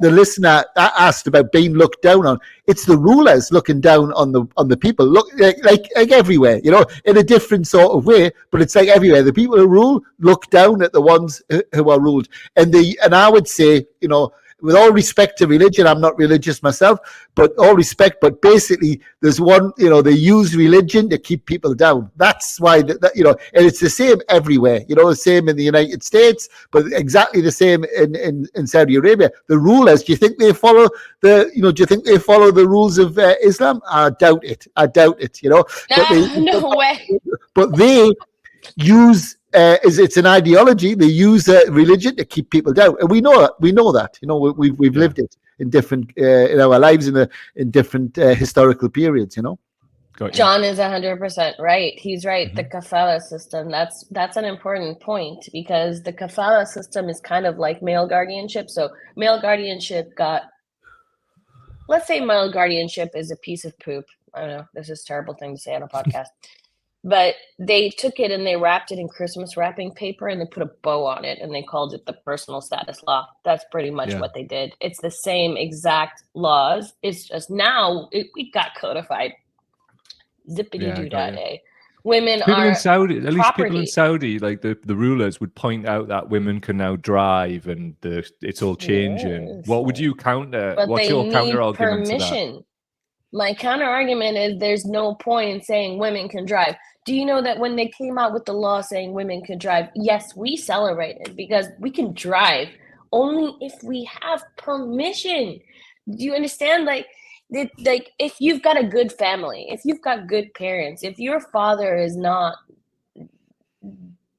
the listener asked about being looked down on. It's the rulers looking down on the people. Look, like everywhere, you know, in a different sort of way, but it's like everywhere. The people who rule look down at the ones who are ruled, and I would say, you know, with all respect to religion, I'm not religious myself, but all respect, but basically there's one, you know, they use religion to keep people down. That's why, you know, and it's the same everywhere, you know, the same in the United States, but exactly the same in Saudi Arabia. The rulers, do you think they follow the rules of Islam? I doubt it, you know. No way. But they use, it's an ideology. They use religion to keep people down, and we know that. You know, we've lived it in different in our lives in different historical periods. You know, John is 100% right. He's right. Mm-hmm. The kafala system. That's an important point, because the kafala system is kind of like male guardianship. So male guardianship let's say male guardianship is a piece of poop. I don't know. This is a terrible thing to say on a podcast. But they took it and they wrapped it in Christmas wrapping paper and they put a bow on it and they called it the personal status law. That's pretty much what they did. It's the same exact laws. It's just now we got codified. Zippity-doo-dah-day. Women people are in Saudi, at least property. People in Saudi, like the rulers would point out that women can now drive and it's all changing. Yes. What would you counter? But what's your counter argument to that? My counter argument is there's no point in saying women can drive. Do you know that when they came out with the law saying women can drive, yes, we celebrated because we can drive only if we have permission. Do you understand? Like if you've got a good family, if you've got good parents, if your father is not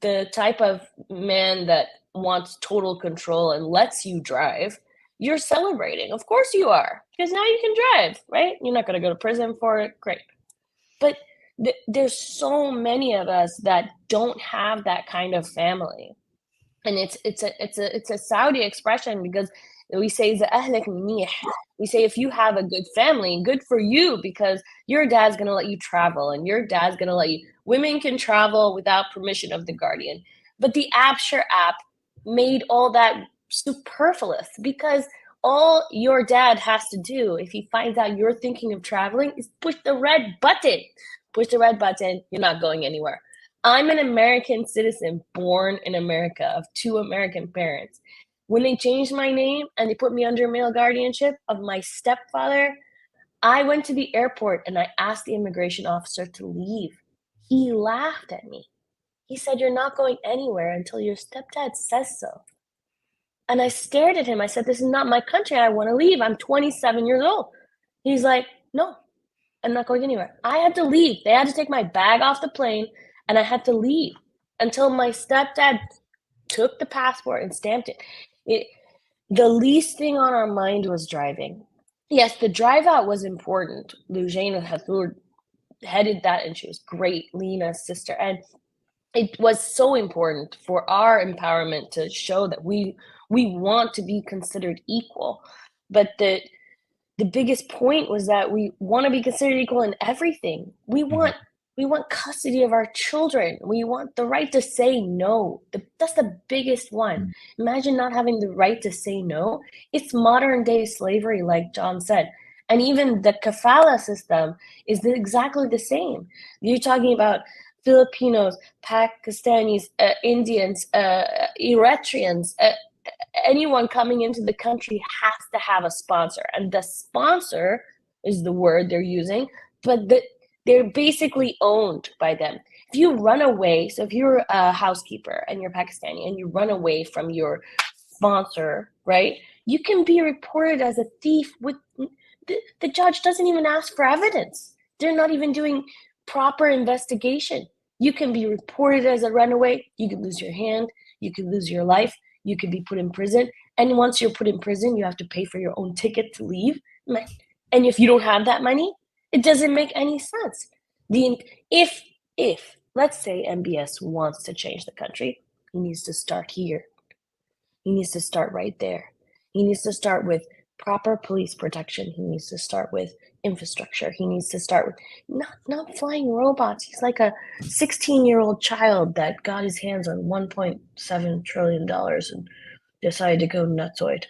the type of man that wants total control and lets you drive, you're celebrating. Of course you are, because now you can drive, right? You're not going to go to prison for it. Great. But there's so many of us that don't have that kind of family. And it's a Saudi expression, because we say we say if you have a good family, good for you, because your dad's going to let you travel and your dad's going to let you. Women can travel without permission of the guardian. But the Abshire app made all that superfluous, because all your dad has to do if he finds out you're thinking of traveling is push the red button. Push the red button. You're not going anywhere. I'm an American citizen born in America of 2 American parents. When they changed my name and they put me under male guardianship of my stepfather, I went to the airport and I asked the immigration officer to leave. He laughed at me. He said, "You're not going anywhere until your stepdad says so." And I stared at him. I said, "This is not my country. I want to leave. I'm 27 years old." He's like, "No, I'm not going anywhere." I had to leave. They had to take my bag off the plane, and I had to leave until my stepdad took the passport and stamped it. The least thing on our mind was driving. Yes, the drive out was important. Lujane Hathour headed that, and she was great, Lena's sister. And it was so important for our empowerment to show that we want to be considered equal. But the biggest point was that we want to be considered equal in everything. We want custody of our children. We want the right to say no. That's the biggest one. Imagine not having the right to say no. It's modern day slavery, like John said. And even the kafala system is exactly the same. You're talking about Filipinos, Pakistanis, Indians, Eritreans, anyone coming into the country has to have a sponsor. And the sponsor is the word they're using, but they're basically owned by them. If you run away, so if you're a housekeeper and you're Pakistani and you run away from your sponsor, right? You can be reported as a thief with the judge doesn't even ask for evidence. They're not even doing proper investigation. You can be reported as a runaway. You could lose your hand. You could lose your life. You could be put in prison. And once you're put in prison, you have to pay for your own ticket to leave. And if you don't have that money, it doesn't make any sense. If let's say MBS wants to change the country, he needs to start here. He needs to start right there. He needs to start with proper police protection. He needs to start with infrastructure. He needs to start with not flying robots. He's like a 16-year-old child that got his hands on $1.7 trillion and decided to go nutsoid.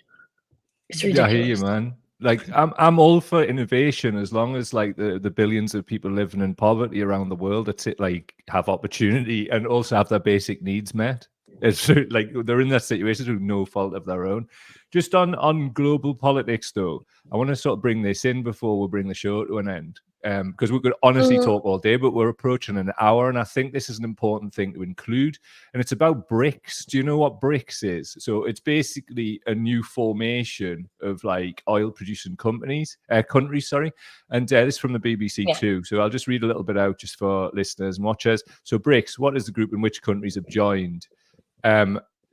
It's ridiculous. Yeah, I hear you, man. Like I'm all for innovation as long as like the billions of people living in poverty around the world like have opportunity and also have their basic needs met. It's like they're in that situation through no fault of their own. Just on global politics, though, I want to sort of bring this in before we bring the show to an end. Because we could honestly talk all day, but we're approaching an hour, and I think this is an important thing to include. And it's about BRICS. Do you know what BRICS is? So it's basically a new formation of like oil-producing countries. And this is from the BBC too. So I'll just read a little bit out just for listeners and watchers. So BRICS, what is the group in which countries have joined?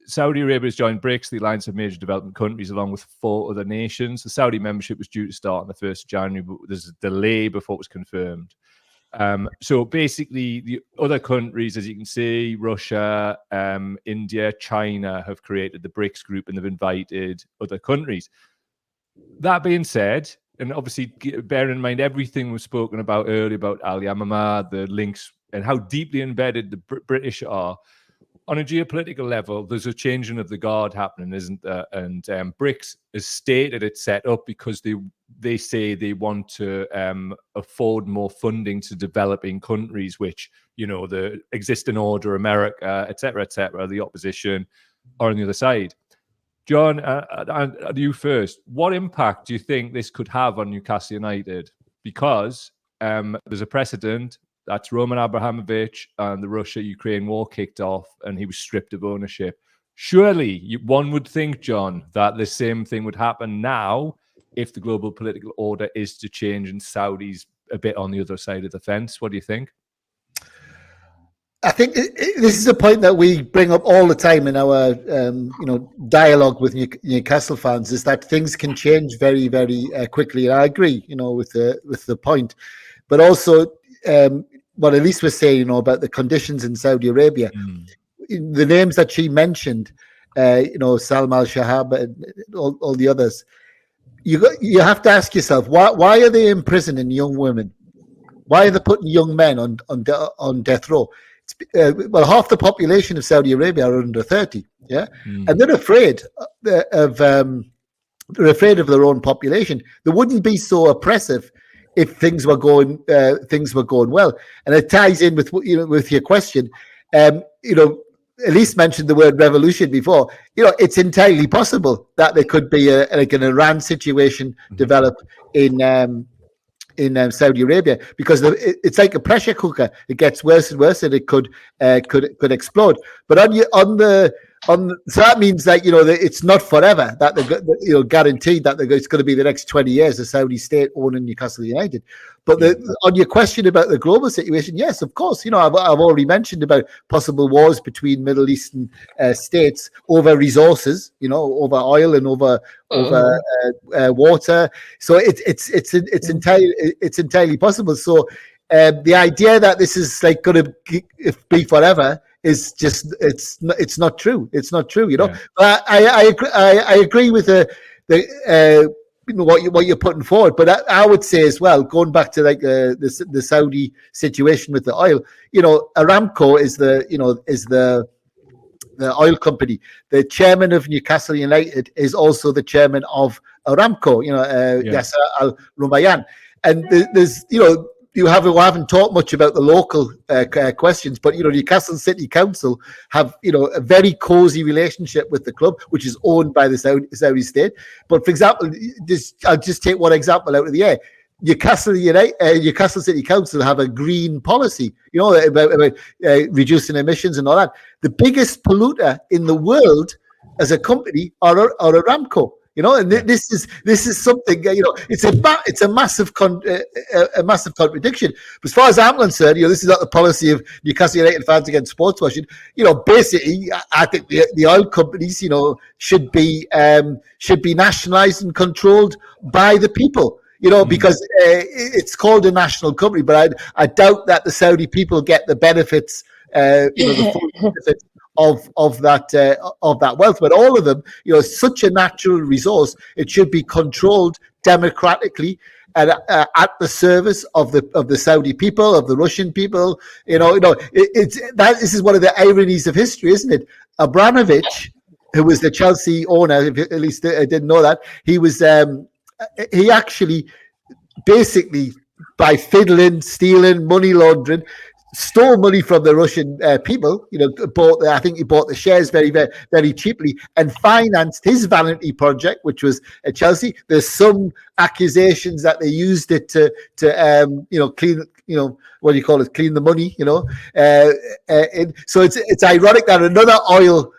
Saudi Arabia has joined BRICS, the alliance of major developing countries, along with 4 other nations. The Saudi membership was due to start on the 1st of January, but there's a delay before it was confirmed. So basically, the other countries, as you can see, Russia, India, China, have created the BRICS group and they've invited other countries. That being said, and obviously bear in mind everything we've spoken about earlier about Al Yamama, the links, and how deeply embedded the British are, on a geopolitical level, there's a changing of the guard happening, isn't there? And BRICS has stated it's set up because they say they want to afford more funding to developing countries, which, you know, the existing order, America, et cetera, the opposition are on the other side. John, you first. What impact do you think this could have on Newcastle United? Because there's a precedent. That's Roman Abramovich, and the Russia-Ukraine war kicked off and he was stripped of ownership. Surely one would think, John, that the same thing would happen now if the global political order is to change and Saudi's a bit on the other side of the fence. What do you think? I think this is a point that we bring up all the time in our dialogue with Newcastle fans, is that things can change very, very quickly. And I agree, with the point. But also what Elise was saying, about the conditions in Saudi Arabia, the names that she mentioned, Salma al-Shahab and all the others, you have to ask yourself, why are they imprisoning young women? Why are they putting young men on death row? Well, half the population of Saudi Arabia are under 30, and they're afraid of their own population. They wouldn't be so oppressive if things were going well. And it ties in with your question. Elise mentioned the word revolution before. It's entirely possible that there could be an Iran situation develop in Saudi Arabia, because it's like a pressure cooker. It gets worse and worse, and it could explode. But so that means that that it's not forever, that they're guaranteed that it's going to be the next 20 years the Saudi state owning Newcastle United. But on your question about the global situation, yes, of course. I've already mentioned about possible wars between Middle Eastern states over resources, over oil and over water. So it's entirely possible. So the idea that this is like going to be forever is just it's not true. It's not true, But I agree with what you're putting forward. But I would say as well, going back to like the Saudi situation with the oil, Aramco is the oil company. The chairman of Newcastle United is also the chairman of Aramco, Yasser Al-Rumayyan. And there's we haven't talked much about the local questions, but Newcastle City Council have a very cozy relationship with the club, which is owned by the Saudi state. But for example, I'll just take one example out of the air. Newcastle City Council have a green policy, about reducing emissions and all that. The biggest polluter in the world as a company or a Ramco. And this is something, it's a massive a massive contradiction. But as far as I'm concerned, this is not the policy of Newcastle United fans against sports washing. Basically, I think the oil companies, should be nationalised and controlled by the people. Because it's called a national company, but I doubt that the Saudi people get the benefits, the full benefits of that wealth. But all of them, such a natural resource, it should be controlled democratically and at the service of the Saudi people, of the Russian people. This is one of the ironies of history, isn't it? Abramovich, who was the Chelsea owner, at least I didn't know that, he actually basically, by fiddling, stealing, money laundering, stole money from the Russian people. I think he bought the shares very, very, very cheaply and financed his vanity project, which was Chelsea. There's some accusations that they used it to clean, what do you call it, clean the money. So it's ironic that another oil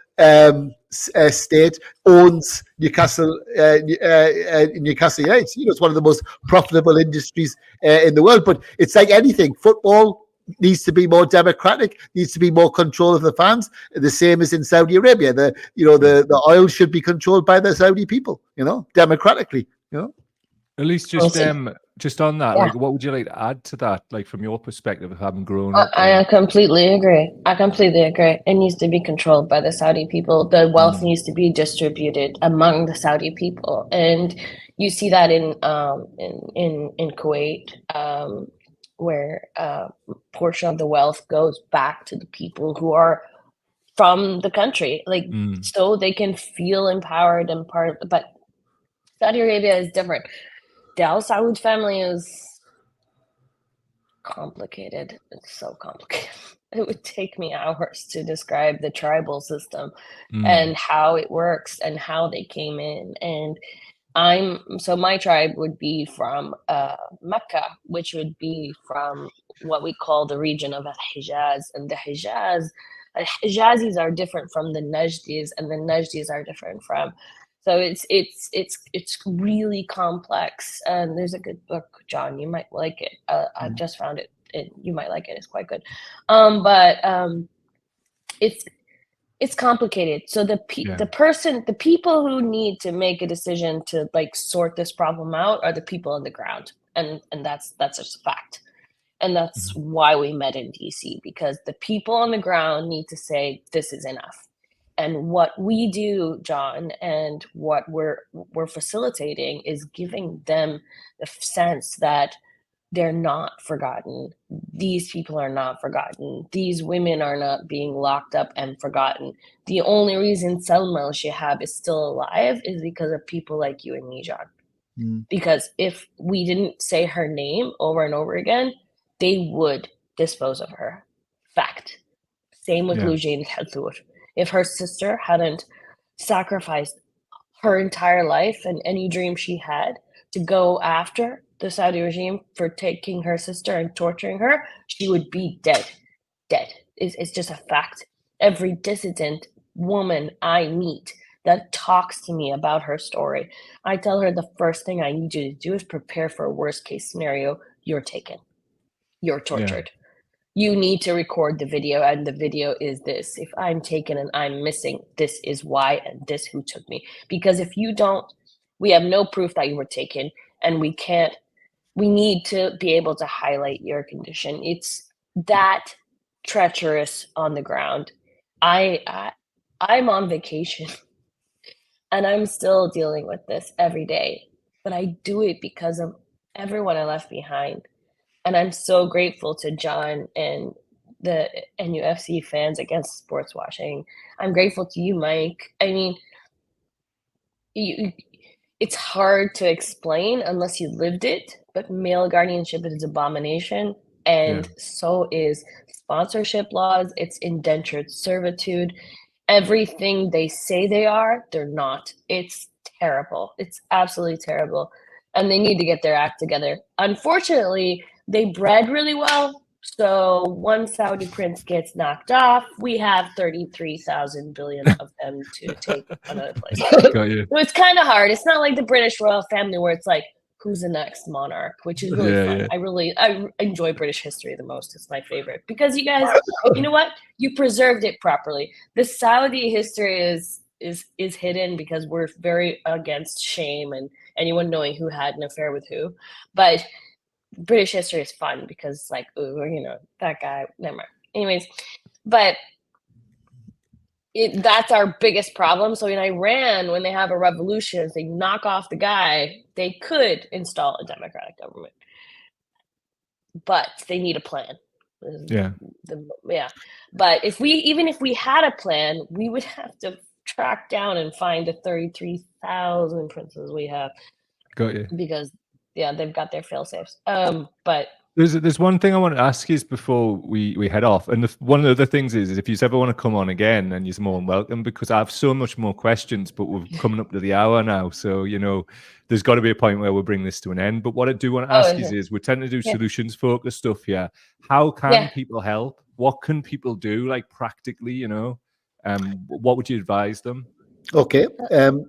state owns Newcastle United. It's one of the most profitable industries in the world. But it's like anything, football needs to be more democratic, needs to be more control of the fans. The same as in Saudi Arabia. The oil should be controlled by the Saudi people, democratically. At least just on that, like, what would you like to add to that, like, from your perspective of having grown up? I completely agree. It needs to be controlled by the Saudi people. The wealth needs to be distributed among the Saudi people, and you see that in Kuwait, where a portion of the wealth goes back to the people who are from the country, so they can feel empowered and part of it. But Saudi Arabia is different. The Al Saud family is complicated. It's so complicated. It would take me hours to describe the tribal system and how it works and how they came in. And my tribe would be from Mecca, which would be from what we call the region of Al-Hijaz. And the Hijazis are different from the Najdis, and the Najdis are different from. So it's really complex. And there's a good book, John, you might like it. I've just found it. You might like it. It's quite good. It's complicated. So the people who need to make a decision to sort this problem out are the people on the ground, and that's just a fact. And that's why we met in DC, because the people on the ground need to say this is enough. And what we do, John, and what we're facilitating is giving them the sense that they're not forgotten. These people are not forgotten. These women are not being locked up and forgotten. The only reason Salma al-Shihab is still alive is because of people like you and me, John. Because if we didn't say her name over and over again, they would dispose of her. Fact. Same with Lujain Khaltour. If her sister hadn't sacrificed her entire life and any dream she had to go after the Saudi regime for taking her sister and torturing her, she would be dead. Dead. It's just a fact. Every dissident woman I meet that talks to me about her story, I tell her the first thing I need you to do is prepare for a worst case scenario. You're taken. You're tortured. You need to record the video, and the video is this. If I'm taken and I'm missing, this is why, and this who took me. Because if you don't, we have no proof that you were taken, and we need to be able to highlight your condition. It's that treacherous on the ground. I'm on vacation, and I'm still dealing with this every day, but I do it because of everyone I left behind. And I'm so grateful to John and the NUFC fans against sports washing. I'm grateful to you, Mike. I mean, it's hard to explain unless you lived it, but male guardianship is an abomination, and so is sponsorship laws. It's indentured servitude. Everything they say they are, they're not. It's terrible. It's absolutely terrible. And they need to get their act together. Unfortunately, they bred really well, So one Saudi prince gets knocked off, we have 33,000 billion of them to take another place. Got you. So it's kind of hard. It's not like the British royal family where it's like, who's the next monarch, which is really fun. Yeah. I enjoy British history the most. It's my favorite because you guys, you know what? You preserved it properly. The Saudi history is hidden because we're very against shame and anyone knowing who had an affair with who. But British history is fun because, like, ooh, you know, that guy. Never mind. Anyways, but that's our biggest problem. So in Iran, when they have a revolution, if they knock off the guy, they could install a democratic government, but they need a plan. Yeah. But if we had a plan, we would have to track down and find the 33,000 princes we have. Got you. Because they've got their fail safes. But there's one thing I want to ask you before we head off, and one of the other things is if you ever want to come on again, then you're more than welcome, because I have so much more questions, but we're coming up to the hour now, so you know there's got to be a point where we'll bring this to an end. But what I do want to ask is we tend to do solutions focused stuff here. How can people help? What can people do, like practically? You know, what would you advise them? Okay.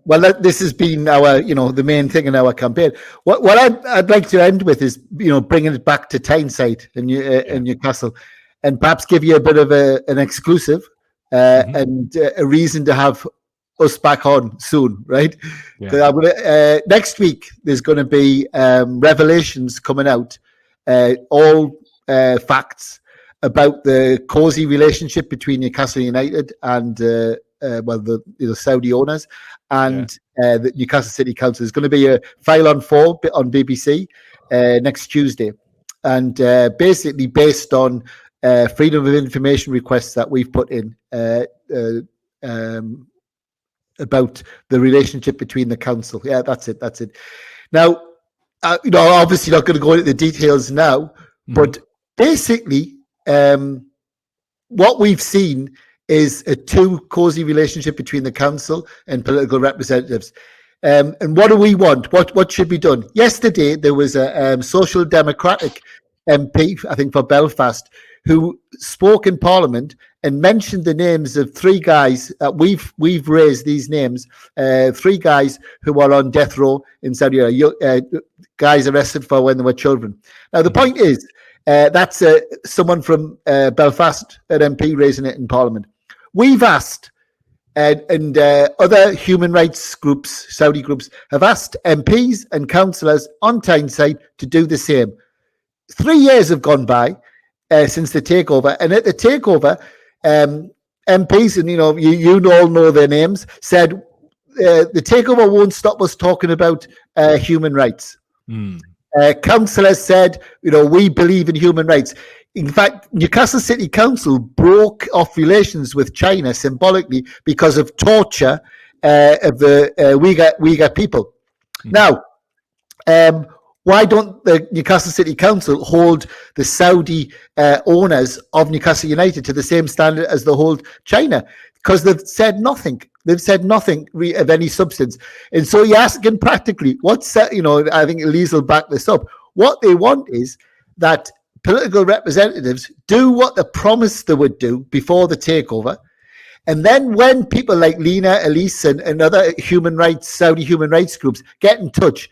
Well, this has been our, the main thing in our campaign. What I'd like to end with is, bringing it back to Tyneside in Newcastle, and perhaps give you a bit of an exclusive and a reason to have us back on soon, right? Yeah. Next week there's going to be revelations coming out, all facts about the cosy relationship between Newcastle United and the Saudi owners and the Newcastle City Council. There's going to be a file on 4 on BBC next Tuesday, and basically based on freedom of information requests that we've put in about the relationship between the council. Yeah, that's it. Now, obviously not going to go into the details now, but basically what we've seen is a too cozy relationship between the council and political representatives. And what do we want? What should be done? Yesterday, there was a Social Democratic MP, I think for Belfast, who spoke in Parliament and mentioned the names of 3 guys that we've raised these names, 3 guys who are on death row in Saudi Arabia, guys arrested for when they were children. Now, the point is, that's someone from Belfast, an MP, raising it in Parliament. We've asked, and other human rights groups, Saudi groups, have asked MPs and councillors on Tyneside to do the same. 3 years have gone by since the takeover, and at the takeover, MPs, and you all know their names, said the takeover won't stop us talking about human rights. Councillors said, we believe in human rights. In fact, Newcastle City Council broke off relations with China symbolically because of torture of the Uyghur people. Now, why don't the Newcastle City Council hold the Saudi owners of Newcastle United to the same standard as they hold China? Because they've said nothing. They've said nothing of any substance. And so you're asking practically, I think Elise will back this up. What they want is that political representatives do what they promised they would do before the takeover. And then when people like Lena, Elise, and other Saudi human rights groups get in touch,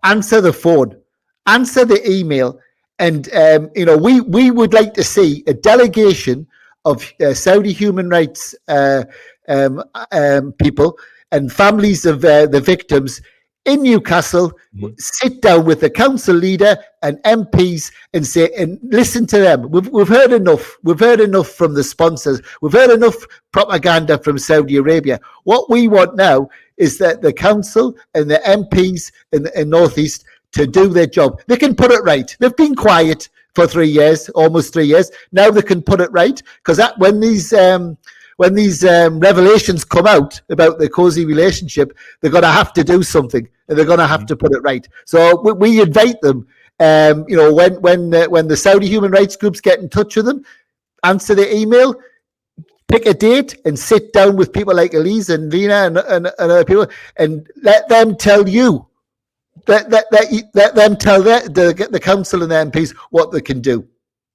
answer the phone, answer the email. And, we would like to see a delegation of Saudi human rights people and families of the victims in Newcastle, sit down with the council leader and MPs and say, and listen to them. We've heard enough. We've heard enough from the sponsors. We've heard enough propaganda from Saudi Arabia. What we want now is that the council and the MPs in North East to do their job. They can put it right. They've been quiet for 3 years, almost 3 years. Now they can put it right, because when these revelations come out about the cozy relationship, they're going to have to do something, and they're going to have to put it right. So we invite them. When the Saudi human rights groups get in touch with them, answer the email, pick a date, and sit down with people like Elise and Lena and other people, and let them tell you. Let them tell the council and the MPs what they can do.